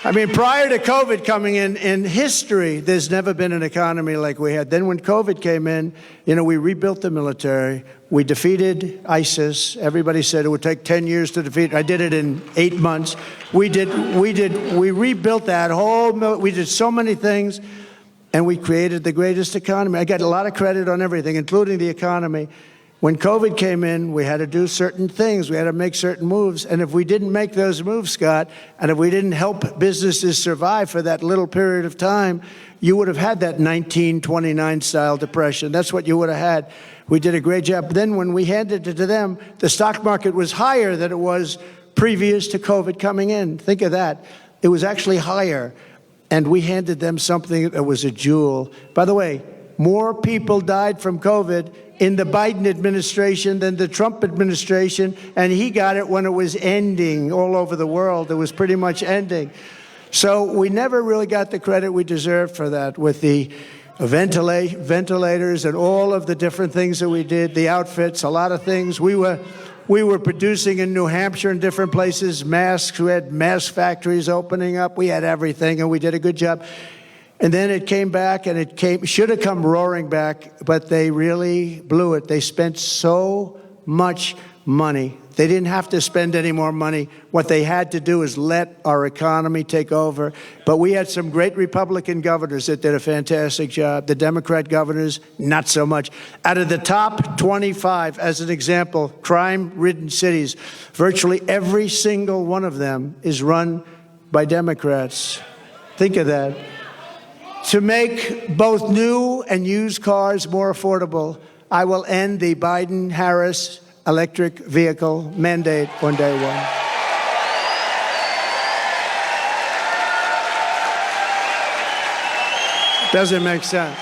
I mean, prior to COVID coming in history, there's never been an economy like we had. Then when COVID came in, you know, we rebuilt the military. We defeated ISIS. Everybody said it would take 10 years to defeat. I did it in 8 months. We rebuilt that whole, we did so many things, and we created the greatest economy. I got a lot of credit on everything, including the economy. When COVID came in, we had to do certain things. We had to make certain moves. And if we didn't make those moves, Scott, and if we didn't help businesses survive for that little period of time, you would have had that 1929-style depression. That's what you would have had. We did a great job. Then when we handed it to them, the stock market was higher than it was previous to COVID coming in. Think of that. It was actually higher. And we handed them something that was a jewel. By the way, more people died from COVID in the Biden administration than the Trump administration, and he got it when it was ending all over the world. It was pretty much ending. So we never really got the credit we deserved for that with the ventilators and all of the different things that we did, the outfits, a lot of things. We were producing in New Hampshire and different places, masks. We had mask factories opening up. We had everything, and we did a good job. And then it came back, and it should have come roaring back, but they really blew it. They spent so much money. They didn't have to spend any more money. What they had to do is let our economy take over. But we had some great Republican governors that did a fantastic job. The Democrat governors, not so much. Out of the top 25, as an example, crime-ridden cities, virtually every single one of them is run by Democrats. Think of that. To make both new and used cars more affordable, I will end the Biden-Harris electric vehicle mandate on day one. Doesn't make sense.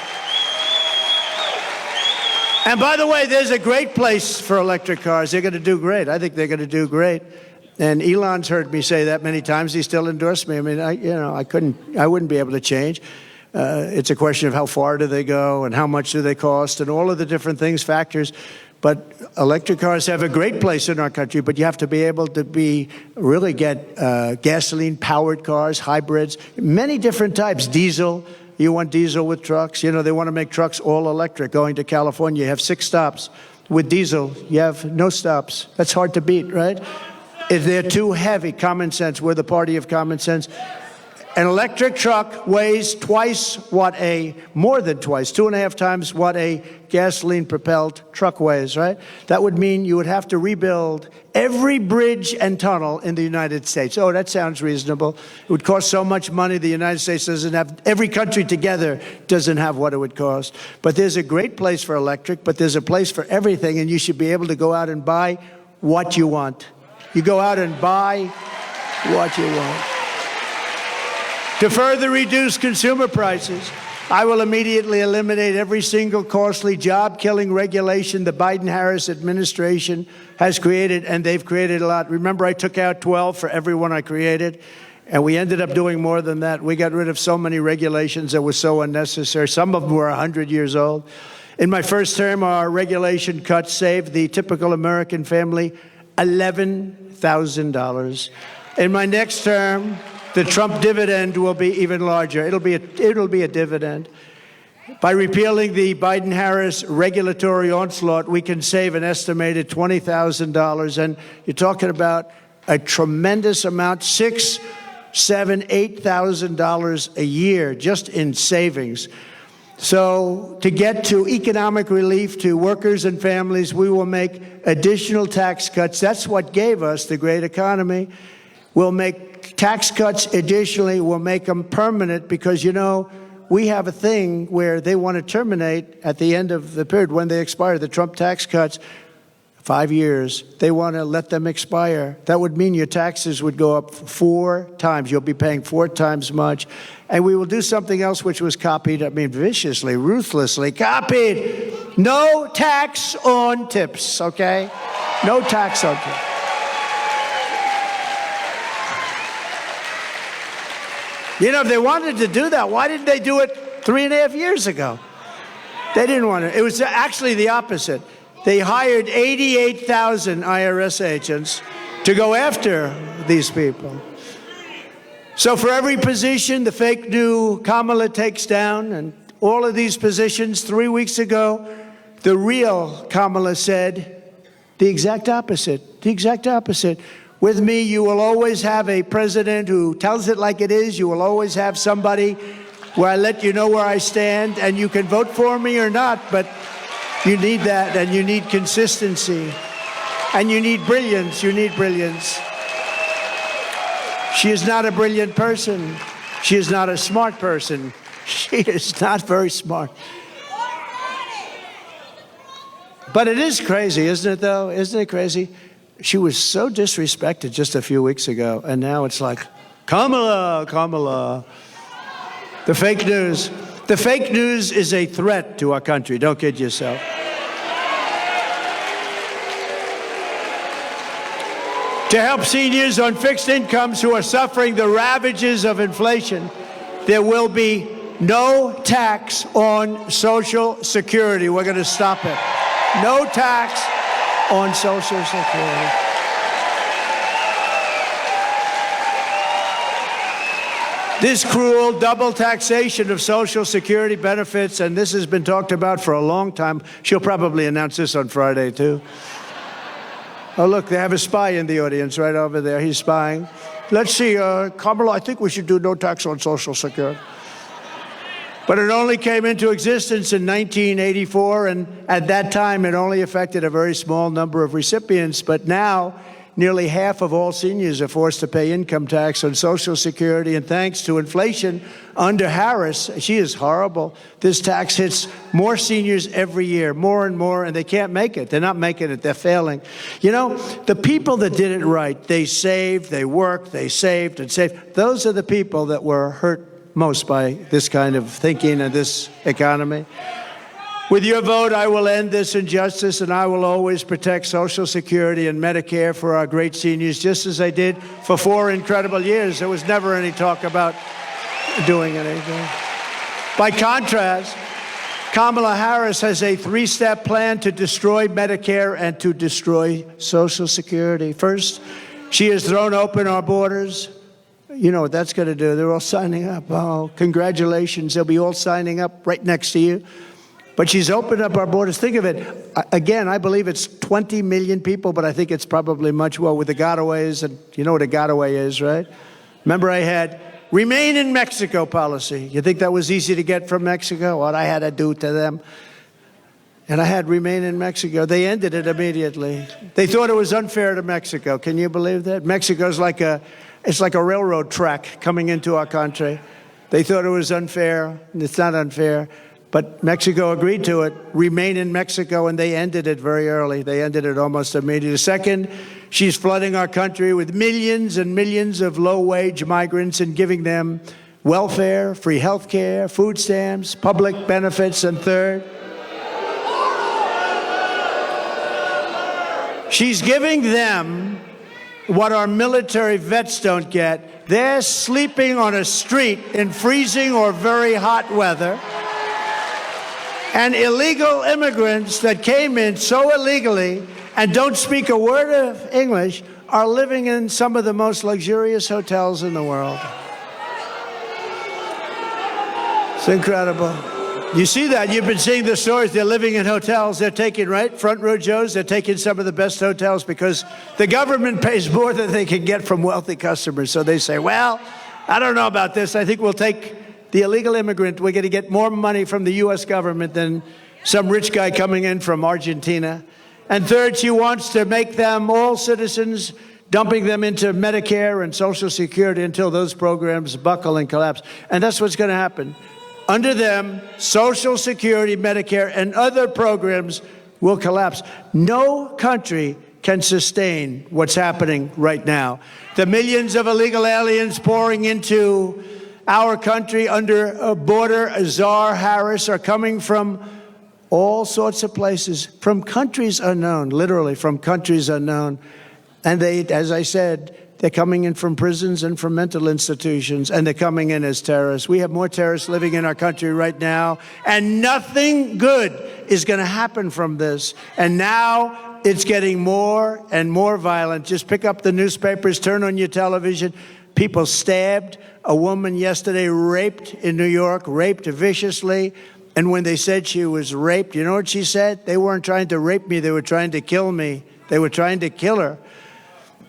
And by the way, there's a great place for electric cars. They're going to do great. I think they're going to do great. And Elon's heard me say that many times. He still endorsed me. I mean, I wouldn't be able to change. It's a question of how far do they go and how much do they cost and all of the different things, factors. But electric cars have a great place in our country, but you have to be able to really get gasoline-powered cars, hybrids, many different types, diesel. You want diesel with trucks. You know, they want to make trucks all electric. Going to California, you have 6 stops. With diesel, you have no stops. That's hard to beat, right? If they're too heavy, common sense, we're the party of common sense. An electric truck weighs more than twice, 2.5 times what a gasoline-propelled truck weighs, right? That would mean you would have to rebuild every bridge and tunnel in the United States. Oh, that sounds reasonable. It would cost so much money. The United States doesn't have, every country together doesn't have what it would cost. But there's a great place for electric, but there's a place for everything, and you should be able to go out and buy what you want. You go out and buy what you want. To further reduce consumer prices, I will immediately eliminate every single costly job-killing regulation the Biden-Harris administration has created, and they've created a lot. Remember, I took out 12 for every one I created, and we ended up doing more than that. We got rid of so many regulations that were so unnecessary. Some of them were 100 years old. In my first term, our regulation cuts saved the typical American family $11,000. In my next term, the Trump dividend will be even larger. It'll be a dividend. By repealing the Biden-Harris regulatory onslaught, we can save an estimated $20,000. And you're talking about a tremendous amount, $6,000, $7,000, $8,000 a year just in savings. So to get to economic relief to workers and families, we will make additional tax cuts. That's what gave us the great economy. We'll make tax cuts additionally, we'll make them permanent because, you know, we have a thing where they want to terminate at the end of the period when they expire. The Trump tax cuts, 5 years, they want to let them expire. That would mean your taxes would go up 4 times. You'll be paying 4 times much. And we will do something else which was copied, I mean, viciously, ruthlessly copied. No tax on tips, okay? No tax on tips. You know, if they wanted to do that, why didn't they do it 3.5 years ago? They didn't want to. It was actually the opposite. They hired 88,000 IRS agents to go after these people. So for every position the fake new Kamala takes down, and all of these positions 3 weeks ago, the real Kamala said the exact opposite, the exact opposite. With me, you will always have a president who tells it like it is. You will always have somebody where I let you know where I stand, and you can vote for me or not, but you need that, and you need consistency, and you need brilliance. You need brilliance. She is not a brilliant person. She is not a smart person. She is not very smart. But it is crazy, isn't it, though? Isn't it crazy? She was so disrespected just a few weeks ago, and now it's like, Kamala, Kamala. The fake news. The fake news is a threat to our country. Don't kid yourself. To help seniors on fixed incomes who are suffering the ravages of inflation, there will be no tax on Social Security. We're going to stop it. No tax on Social Security. This cruel double taxation of Social Security benefits, and this has been talked about for a long time. She'll probably announce this on Friday, too. Oh, look, they have a spy in the audience right over there. He's spying. Let's see, Kamala, I think we should do no tax on Social Security. But it only came into existence in 1984, and at that time, it only affected a very small number of recipients. But now, nearly half of all seniors are forced to pay income tax on Social Security, and thanks to inflation under Harris, she is horrible. This tax hits more seniors every year, more and more, and they can't make it. They're not making it. They're failing. You know, the people that did it right, they saved, they worked, they saved and saved. Those are the people that were hurt most by this kind of thinking and this economy. With your vote, I will end this injustice, and I will always protect Social Security and Medicare for our great seniors, just as I did for 4 incredible years. There was never any talk about doing anything. By contrast, Kamala Harris has a 3-step plan to destroy Medicare and to destroy Social Security. First, she has thrown open our borders. You know what that's going to do. They're all signing up. Oh, congratulations. They'll be all signing up right next to you. But she's opened up our borders. Think of it. Again, I believe it's 20 million people, but I think it's probably much more with the gotaways. And you know what a gotaway is, right? Remember I had remain in Mexico policy. You think that was easy to get from Mexico? What I had to do to them. And I had remain in Mexico. They ended it immediately. They thought it was unfair to Mexico. Can you believe that? Mexico's it's like a railroad track coming into our country. They thought it was unfair. It's not unfair. But Mexico agreed to it, remain in Mexico, and they ended it very early. They ended it almost immediately. Second, she's flooding our country with millions and millions of low-wage migrants and giving them welfare, free health care, food stamps, public benefits. And third, she's giving them what our military vets don't get. They're sleeping on a street in freezing or very hot weather. And illegal immigrants that came in so illegally and don't speak a word of English are living in some of the most luxurious hotels in the world. It's incredible. You see that. You've been seeing the stories. They're living in hotels. They're taking, right, front row Joes. They're taking some of the best hotels because the government pays more than they can get from wealthy customers. So they say, well, I don't know about this. I think we'll take the illegal immigrant. We're going to get more money from the U.S. government than some rich guy coming in from Argentina. And third, she wants to make them all citizens, dumping them into Medicare and Social Security until those programs buckle and collapse. And that's what's going to happen. Under them, Social Security, Medicare, and other programs will collapse. No country can sustain what's happening right now. The millions of illegal aliens pouring into our country under a border czar Harris are coming from all sorts of places, from countries unknown, literally from countries unknown. And they, as I said, they're coming in from prisons and from mental institutions, and they're coming in as terrorists. We have more terrorists living in our country right now, and nothing good is going to happen from this. And now it's getting more and more violent. Just pick up the newspapers, turn on your television. People stabbed. A woman yesterday raped in New York, raped viciously. And when they said she was raped, you know what she said? They weren't trying to rape me. They were trying to kill me. They were trying to kill her.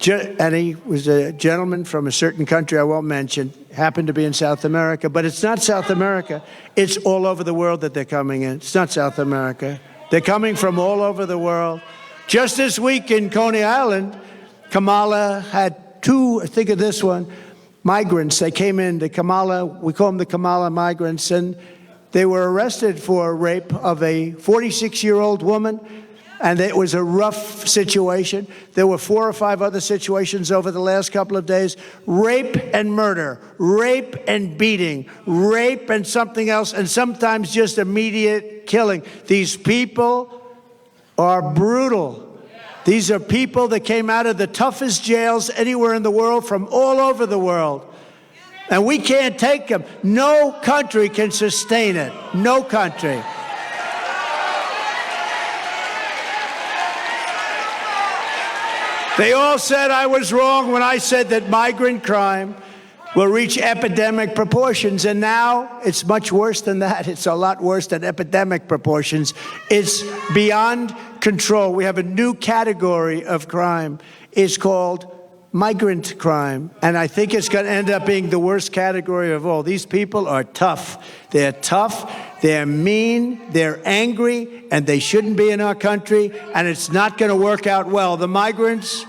And he was a gentleman from a certain country I won't mention, happened to be in South America. But it's not South America. It's all over the world that they're coming in. It's not South America. They're coming from all over the world. Just this week in Coney Island, Kamala had two, think of this one, migrants. They came in, we call them the Kamala migrants, and they were arrested for rape of a 46-year-old woman, and it was a rough situation. There were 4 or 5 other situations over the last couple of days. Rape and murder, rape and beating, rape and something else, and sometimes just immediate killing. These people are brutal. These are people that came out of the toughest jails anywhere in the world, from all over the world. And we can't take them. No country can sustain it. No country. They all said I was wrong when I said that migrant crime will reach epidemic proportions. And now it's much worse than that. It's a lot worse than epidemic proportions. It's beyond control. We have a new category of crime. It's called migrant crime. And I think it's going to end up being the worst category of all. These people are tough. They're tough. They're mean. They're angry. And they shouldn't be in our country. And it's not going to work out well. The migrants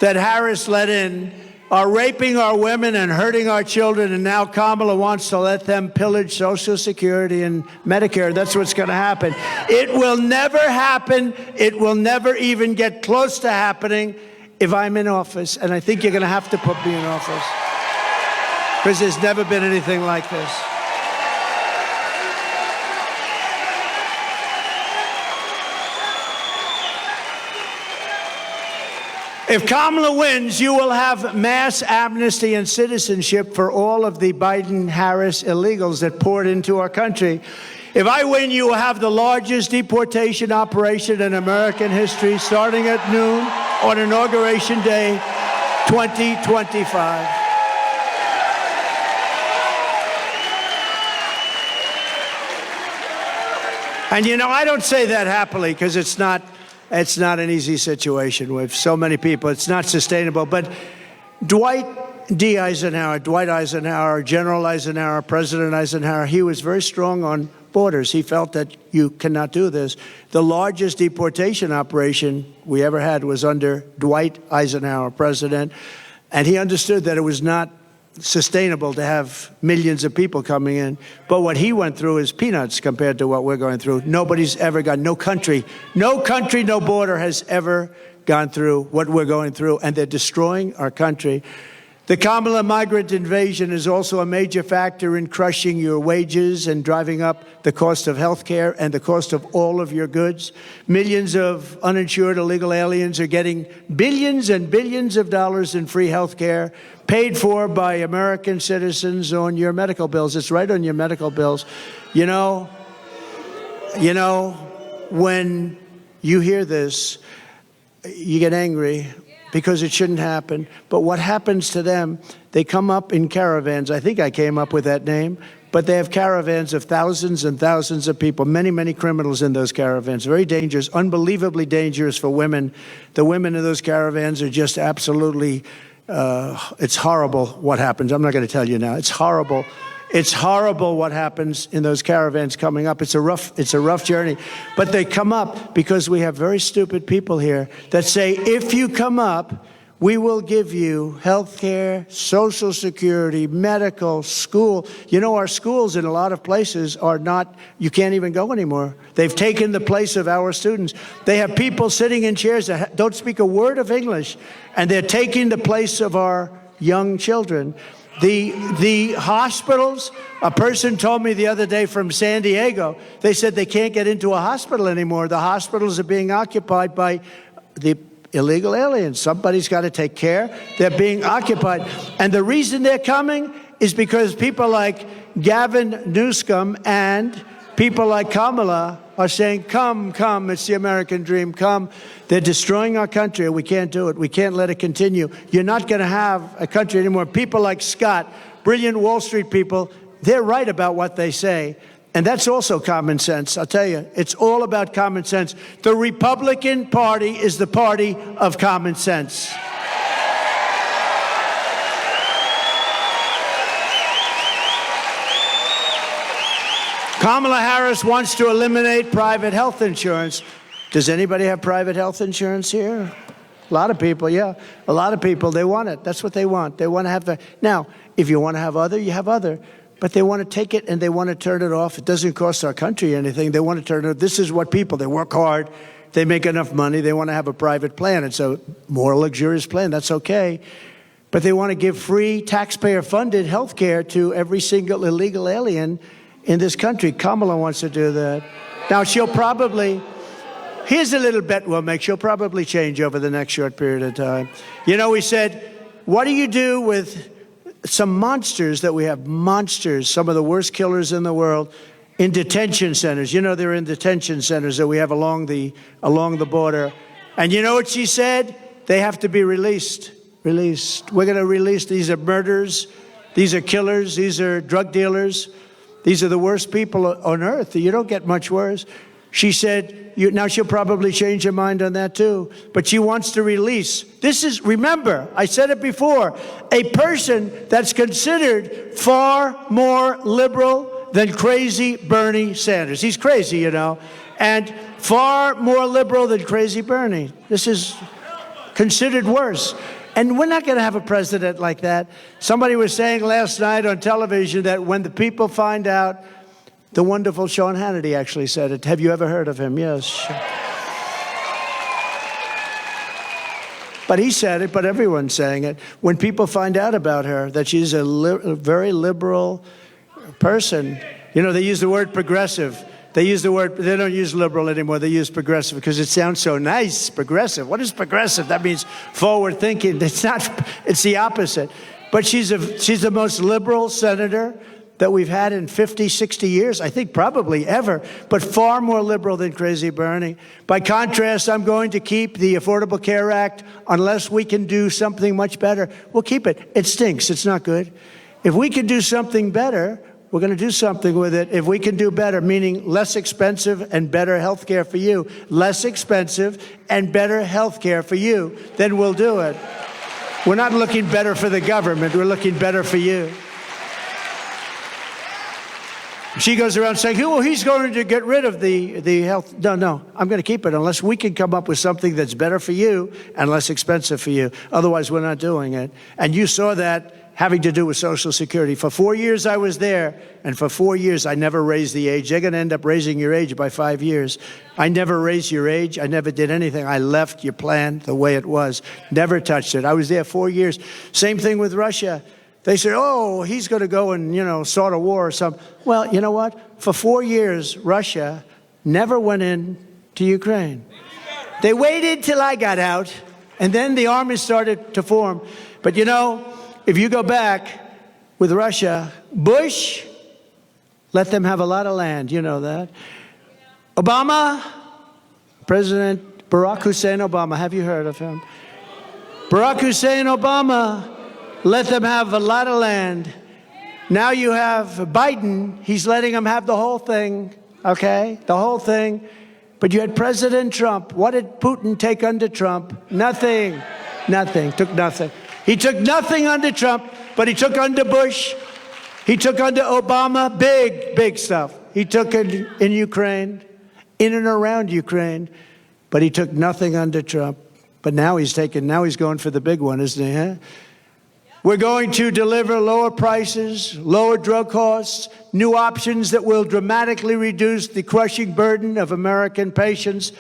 that Harris let in are raping our women and hurting our children, and now Kamala wants to let them pillage Social Security and Medicare. That's what's going to happen. It will never happen. It will never even get close to happening if I'm in office, and I think you're going to have to put me in office because there's never been anything like this. If Kamala wins, you will have mass amnesty and citizenship for all of the Biden-Harris illegals that poured into our country. If I win, you will have the largest deportation operation in American history, starting at noon on Inauguration Day 2025. And, you know, I don't say that happily because it's not an easy situation with so many people. It's not sustainable. But Dwight Eisenhower, General Eisenhower, President Eisenhower, he was very strong on borders. He felt that you cannot do this. The largest deportation operation we ever had was under Dwight Eisenhower, president, and he understood that it was not sustainable to have millions of people coming in. But what he went through is peanuts compared to what we're going through. Nobody's ever gone, no country, no border has ever gone through what we're going through, and they're destroying our country. The Kamala migrant invasion is also a major factor in crushing your wages and driving up the cost of health care and the cost of all of your goods. Millions of uninsured illegal aliens are getting billions and billions of dollars in free health care paid for by American citizens on your medical bills. It's right on your medical bills. You know, when you hear this, you get angry because it shouldn't happen. But what happens to them, they come up in caravans. I think I came up with that name. But they have caravans of thousands and thousands of people, many, many criminals in those caravans. Very dangerous, unbelievably dangerous for women. The women in those caravans are just absolutely, it's horrible what happens. I'm not going to tell you now. It's horrible. It's horrible what happens in those caravans coming up. It's a rough journey. But they come up because we have very stupid people here that say, if you come up, we will give you health care, Social Security, medical, school. You know, our schools in a lot of places are not, you can't even go anymore. They've taken the place of our students. They have people sitting in chairs that don't speak a word of English, and they're taking the place of our young children. The hospitals, a person told me the other day from San Diego, they said they can't get into a hospital anymore. The hospitals are being occupied by the illegal aliens. Somebody's got to take care. They're being occupied. And the reason they're coming is because people like Gavin Newsom and people like Kamala are saying, come, it's the American dream, come. They're destroying our country. We can't do it. We can't let it continue. You're not going to have a country anymore. People like Scott, brilliant Wall Street people, they're right about what they say. And that's also common sense. I'll tell you, it's all about common sense. The Republican Party is the party of common sense. Kamala Harris wants to eliminate private health insurance. Does anybody have private health insurance here? A lot of people, yeah. A lot of people, they want it. That's what they want. They want to have the... Now, if you want to have other, you have other. But they want to take it and they want to turn it off. It doesn't cost our country anything. They want to turn it off. This is what people, they work hard. They make enough money. They want to have a private plan. It's a more luxurious plan. That's okay. But they want to give free taxpayer-funded health care to every single illegal alien in this country. Kamala wants to do that. Now, she'll probably... Here's a little bet we'll make. She'll probably change over the next short period of time. You know, we said, what do you do with some monsters that we have? Monsters, some of the worst killers in the world, in detention centers. You know, they're in detention centers that we have along the border. And you know what she said? They have to be released. Released. We're going to release. These are murderers. These are killers. These are drug dealers. These are the worst people on earth. You don't get much worse. She said, now she'll probably change her mind on that too, but she wants to release. This is, remember, I said it before, a person that's considered far more liberal than crazy Bernie Sanders. He's crazy, you know, and far more liberal than crazy Bernie. This is considered worse. And we're not going to have a president like that. Somebody was saying last night on television that when the people find out, the wonderful Sean Hannity actually said it. Have you ever heard of him? Yes. But he said it, but everyone's saying it. When people find out about her, that she's a very liberal person, you know, they use the word progressive. They use the word, they don't use liberal anymore. They use progressive because it sounds so nice, progressive. What is progressive? That means forward thinking. It's not, it's the opposite. But she's the most liberal senator that we've had in 50, 60 years, I think probably ever, but far more liberal than crazy Bernie. By contrast, I'm going to keep the Affordable Care Act unless we can do something much better. We'll keep it. It stinks. It's not good. If we can do something better, We're going to do something with it if we can do better, meaning less expensive and better health care for you. Less expensive and better health care for you. Then we'll do it. We're not looking better for the government. We're looking better for you. She goes around saying, oh, he's going to get rid of the health. No, I'm going to keep it unless we can come up with something that's better for you and less expensive for you. Otherwise, we're not doing it. And you saw that having to do with Social Security. For 4 years I was there, and for 4 years I never raised the age. They're going to end up raising your age by 5 years. I never raised your age. I never did anything. I left your plan the way it was. Never touched it. I was there 4 years. Same thing with Russia. They said, oh, he's going to go and, start a war or something. Well, you know what? For 4 years, Russia never went in to Ukraine. They waited till I got out, and then the army started to form. But, if you go back with Russia, Bush let them have a lot of land. You know that. Obama, President Barack Hussein Obama, have you heard of him? Barack Hussein Obama let them have a lot of land. Now you have Biden. He's letting them have the whole thing, okay? The whole thing. But you had President Trump. What did Putin take under Trump? Nothing. Nothing. Took nothing. He took nothing under Trump, but he took under Bush. He took under Obama. Big stuff. He took it in Ukraine, in and around Ukraine, but he took nothing under Trump. But now he's going for the big one, isn't he? Huh? We're going to deliver lower prices, lower drug costs, new options that will dramatically reduce the crushing burden of American patients.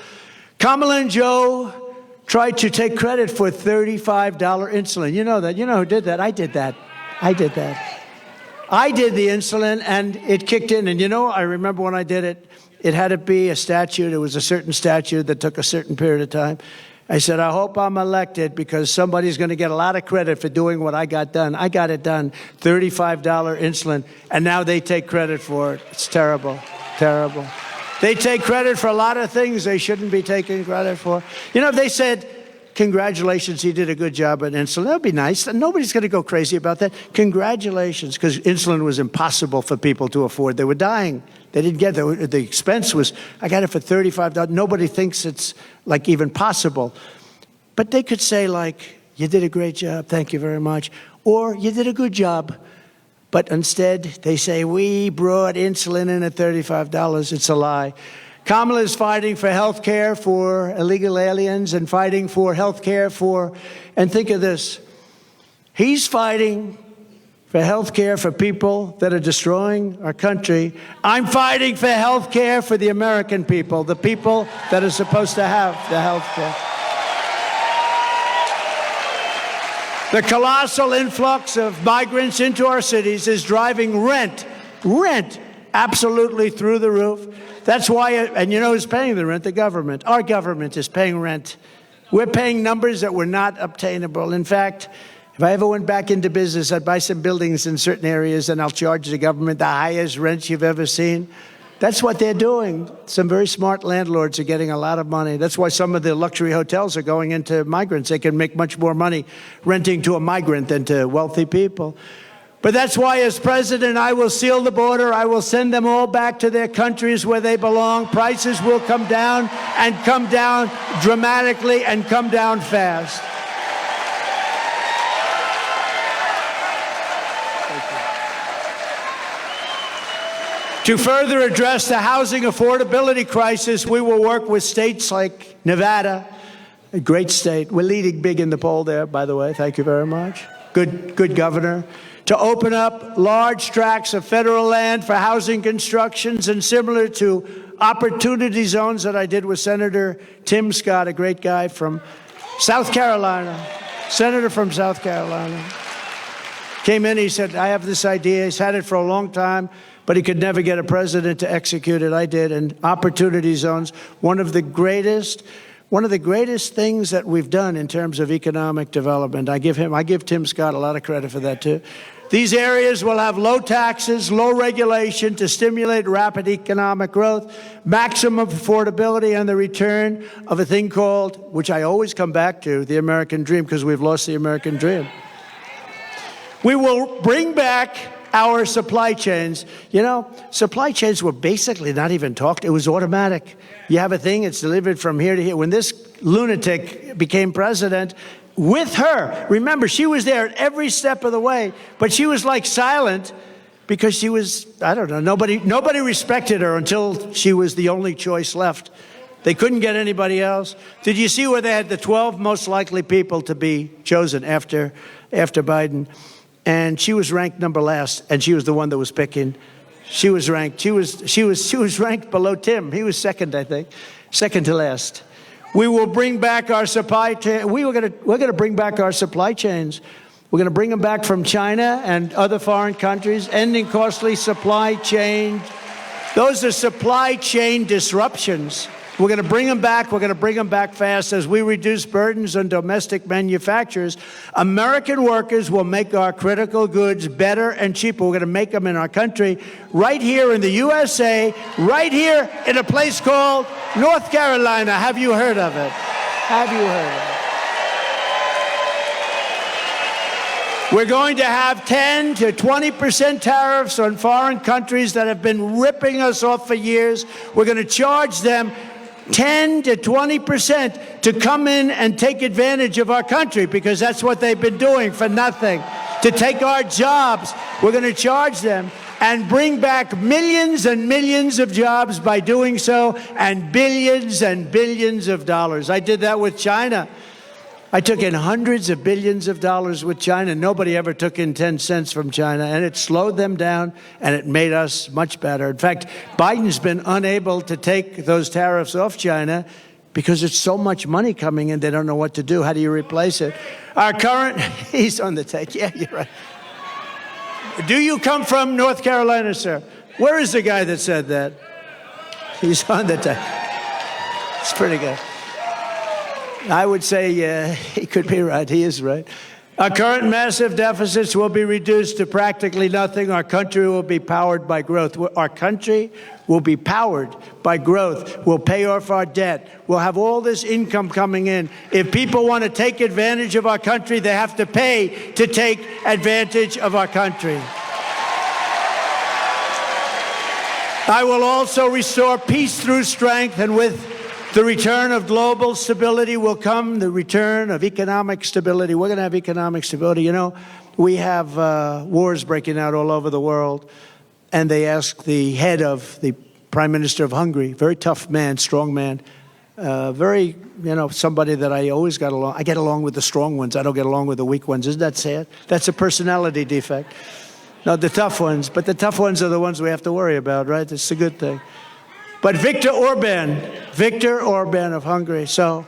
Kamala and Joe tried to take credit for $35 insulin. You know that. You know who did that? I did that. I did the insulin, and it kicked in. And I remember when I did it, it had to be a statute. It was a certain statute that took a certain period of time. I said, I hope I'm elected because somebody's going to get a lot of credit for doing what I got done. I got it done, $35 insulin, and now they take credit for it. It's terrible, terrible. They take credit for a lot of things they shouldn't be taking credit for. If they said, congratulations, you did a good job on insulin, that would be nice. Nobody's going to go crazy about that. Congratulations, because insulin was impossible for people to afford. They were dying. They didn't get it. The expense was, I got it for $35. Nobody thinks it's even possible. But they could say you did a great job, thank you very much. Or you did a good job. But instead, they say, we brought insulin in at $35. It's a lie. Kamala is fighting for health care for illegal aliens and fighting for health care and think of this, he's fighting for health care for people that are destroying our country. I'm fighting for health care for the American people, the people that are supposed to have the health care. The colossal influx of migrants into our cities is driving rent absolutely through the roof. That's why, and who's paying the rent? The government. Our government is paying rent. We're paying numbers that were not obtainable. In fact, if I ever went back into business, I'd buy some buildings in certain areas and I'll charge the government the highest rents you've ever seen. That's what they're doing. Some very smart landlords are getting a lot of money. That's why some of the luxury hotels are going into migrants. They can make much more money renting to a migrant than to wealthy people. But that's why, as president, I will seal the border. I will send them all back to their countries where they belong. Prices will come down and come down dramatically and come down fast. To further address the housing affordability crisis, we will work with states like Nevada, a great state. We're leading big in the poll there, by the way. Thank you very much. Good governor. To open up large tracts of federal land for housing constructions and similar to opportunity zones that I did with Senator Tim Scott, a great guy from South Carolina, senator from South Carolina. Came in, he said, I have this idea. He's had it for a long time, but he could never get a president to execute it. I did. And opportunity zones, one of the greatest things that we've done in terms of economic development. I give Tim Scott a lot of credit for that too. These areas will have low taxes, low regulation to stimulate rapid economic growth, maximum affordability, and the return of a thing called, which I always come back to, the American dream, because we've lost the American dream. We will bring back our supply chains. You know, supply chains were basically not even talked. It was automatic. You have a thing, it's delivered from here to here. When this lunatic became president, with her, remember, she was there at every step of the way, but she was like silent because she was, I don't know, nobody respected her until she was the only choice left. They couldn't get anybody else. Did you see where they had the 12 most likely people to be chosen after Biden? And she was ranked number last, and she was the one that was picking. She was ranked. She was ranked below Tim. He was second, I think, second to last. We will bring back our supply chain. We're going to bring back our supply chains. We're going to bring them back from China and other foreign countries, ending costly supply chain. Those are supply chain disruptions. We're going to bring them back. We're going to bring them back fast as we reduce burdens on domestic manufacturers. American workers will make our critical goods better and cheaper. We're going to make them in our country, right here in the USA, right here in a place called North Carolina. Have you heard of it? Have you heard of it? We're going to have 10 to 20% tariffs on foreign countries that have been ripping us off for years. We're going to charge them 10 to 20% to come in and take advantage of our country, because that's what they've been doing for nothing, to take our jobs. We're going to charge them and bring back millions and millions of jobs by doing so, and billions of dollars. I did that with China. I took in hundreds of billions of dollars with China. Nobody ever took in 10 cents from China, and it slowed them down, and it made us much better. In fact, Biden's been unable to take those tariffs off China because it's so much money coming in, they don't know what to do. How do you replace it? Our current, he's on the take. Yeah, you're right. Do you come from North Carolina, sir? Where is the guy that said that? He's on the take. It's pretty good. I would say he could be right. He is right. Our current massive deficits will be reduced to practically nothing. Our country will be powered by growth. Our country will be powered by growth. We'll pay off our debt. We'll have all this income coming in. If people want to take advantage of our country, they have to pay to take advantage of our country. I will also restore peace through strength, and with the return of global stability will come the return of economic stability. We're going to have economic stability. You know, we have wars breaking out all over the world, and they asked the head of the Prime Minister of Hungary, very tough man, strong man, very, you know, somebody that I always got along. I get along with the strong ones. I don't get along with the weak ones. Isn't that sad? That's a personality defect. Not the tough ones, but the tough ones are the ones we have to worry about, right? It's a good thing. But Viktor Orban of Hungary. So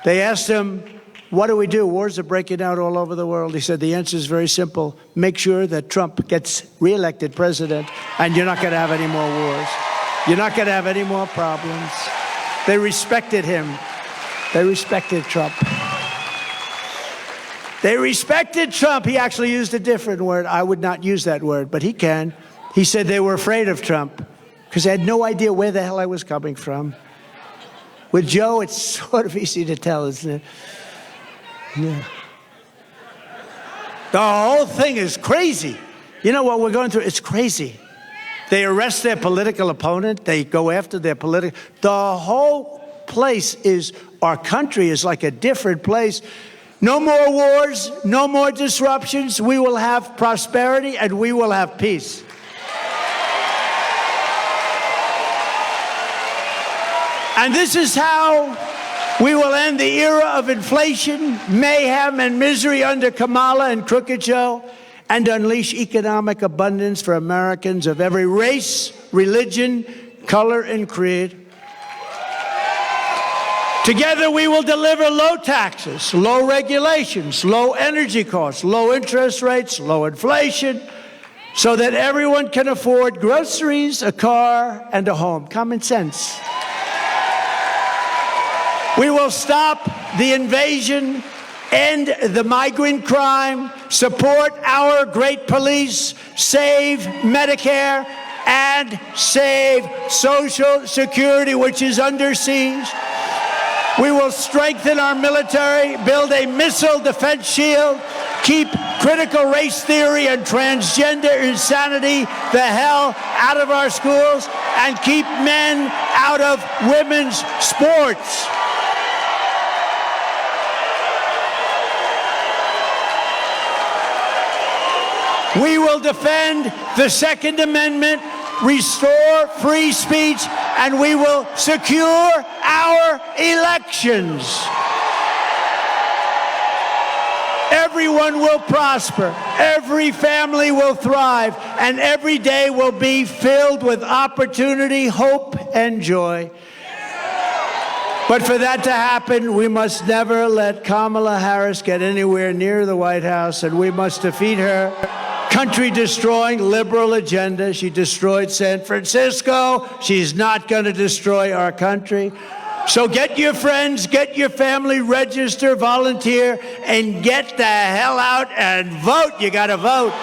they asked him, what do we do? Wars are breaking out all over the world. He said, the answer is very simple. Make sure that Trump gets reelected president, and you're not going to have any more wars. You're not going to have any more problems. They respected him. They respected Trump. They respected Trump. He actually used a different word. I would not use that word, but he can. He said they were afraid of Trump, because I had no idea where the hell I was coming from. With Joe, it's sort of easy to tell, isn't it? Yeah. The whole thing is crazy. You know what we're going through? It's crazy. They arrest their political opponent. They go after their political... The whole place is... Our country is like a different place. No more wars, no more disruptions. We will have prosperity, and we will have peace. And this is how we will end the era of inflation, mayhem, and misery under Kamala and Crooked Joe, and unleash economic abundance for Americans of every race, religion, color, and creed. Together, we will deliver low taxes, low regulations, low energy costs, low interest rates, low inflation, so that everyone can afford groceries, a car, and a home. Common sense. We will stop the invasion, end the migrant crime, support our great police, save Medicare, and save Social Security, which is under siege. We will strengthen our military, build a missile defense shield, keep critical race theory and transgender insanity the hell out of our schools, and keep men out of women's sports. We will defend the Second Amendment, restore free speech, and we will secure our elections. Everyone will prosper, every family will thrive, and every day will be filled with opportunity, hope, and joy. But for that to happen, we must never let Kamala Harris get anywhere near the White House, and we must defeat her country-destroying liberal agenda. She destroyed San Francisco. She's not going to destroy our country. So get your friends, get your family, register, volunteer, and get the hell out and vote. You got to vote.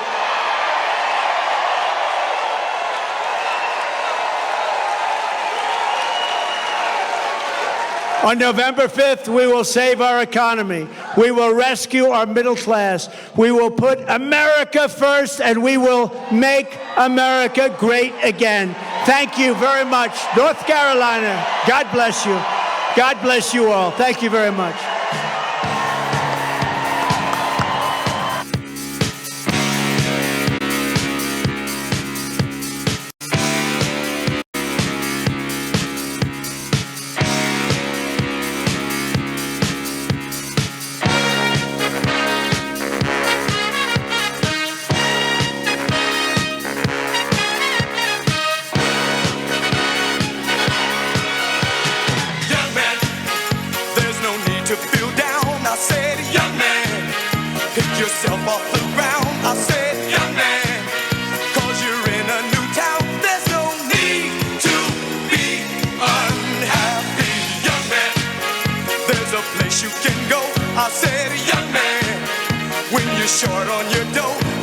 On November 5th, we will save our economy. We will rescue our middle class. We will put America first, and we will make America great again. Thank you very much. North Carolina, God bless you. God bless you all. Thank you very much. To feel down, I said, young man, pick yourself off the ground. I said, young man, cause you're in a new town. There's no need to be unhappy, young man. There's a place you can go. I said, young man, when you're short on your dough.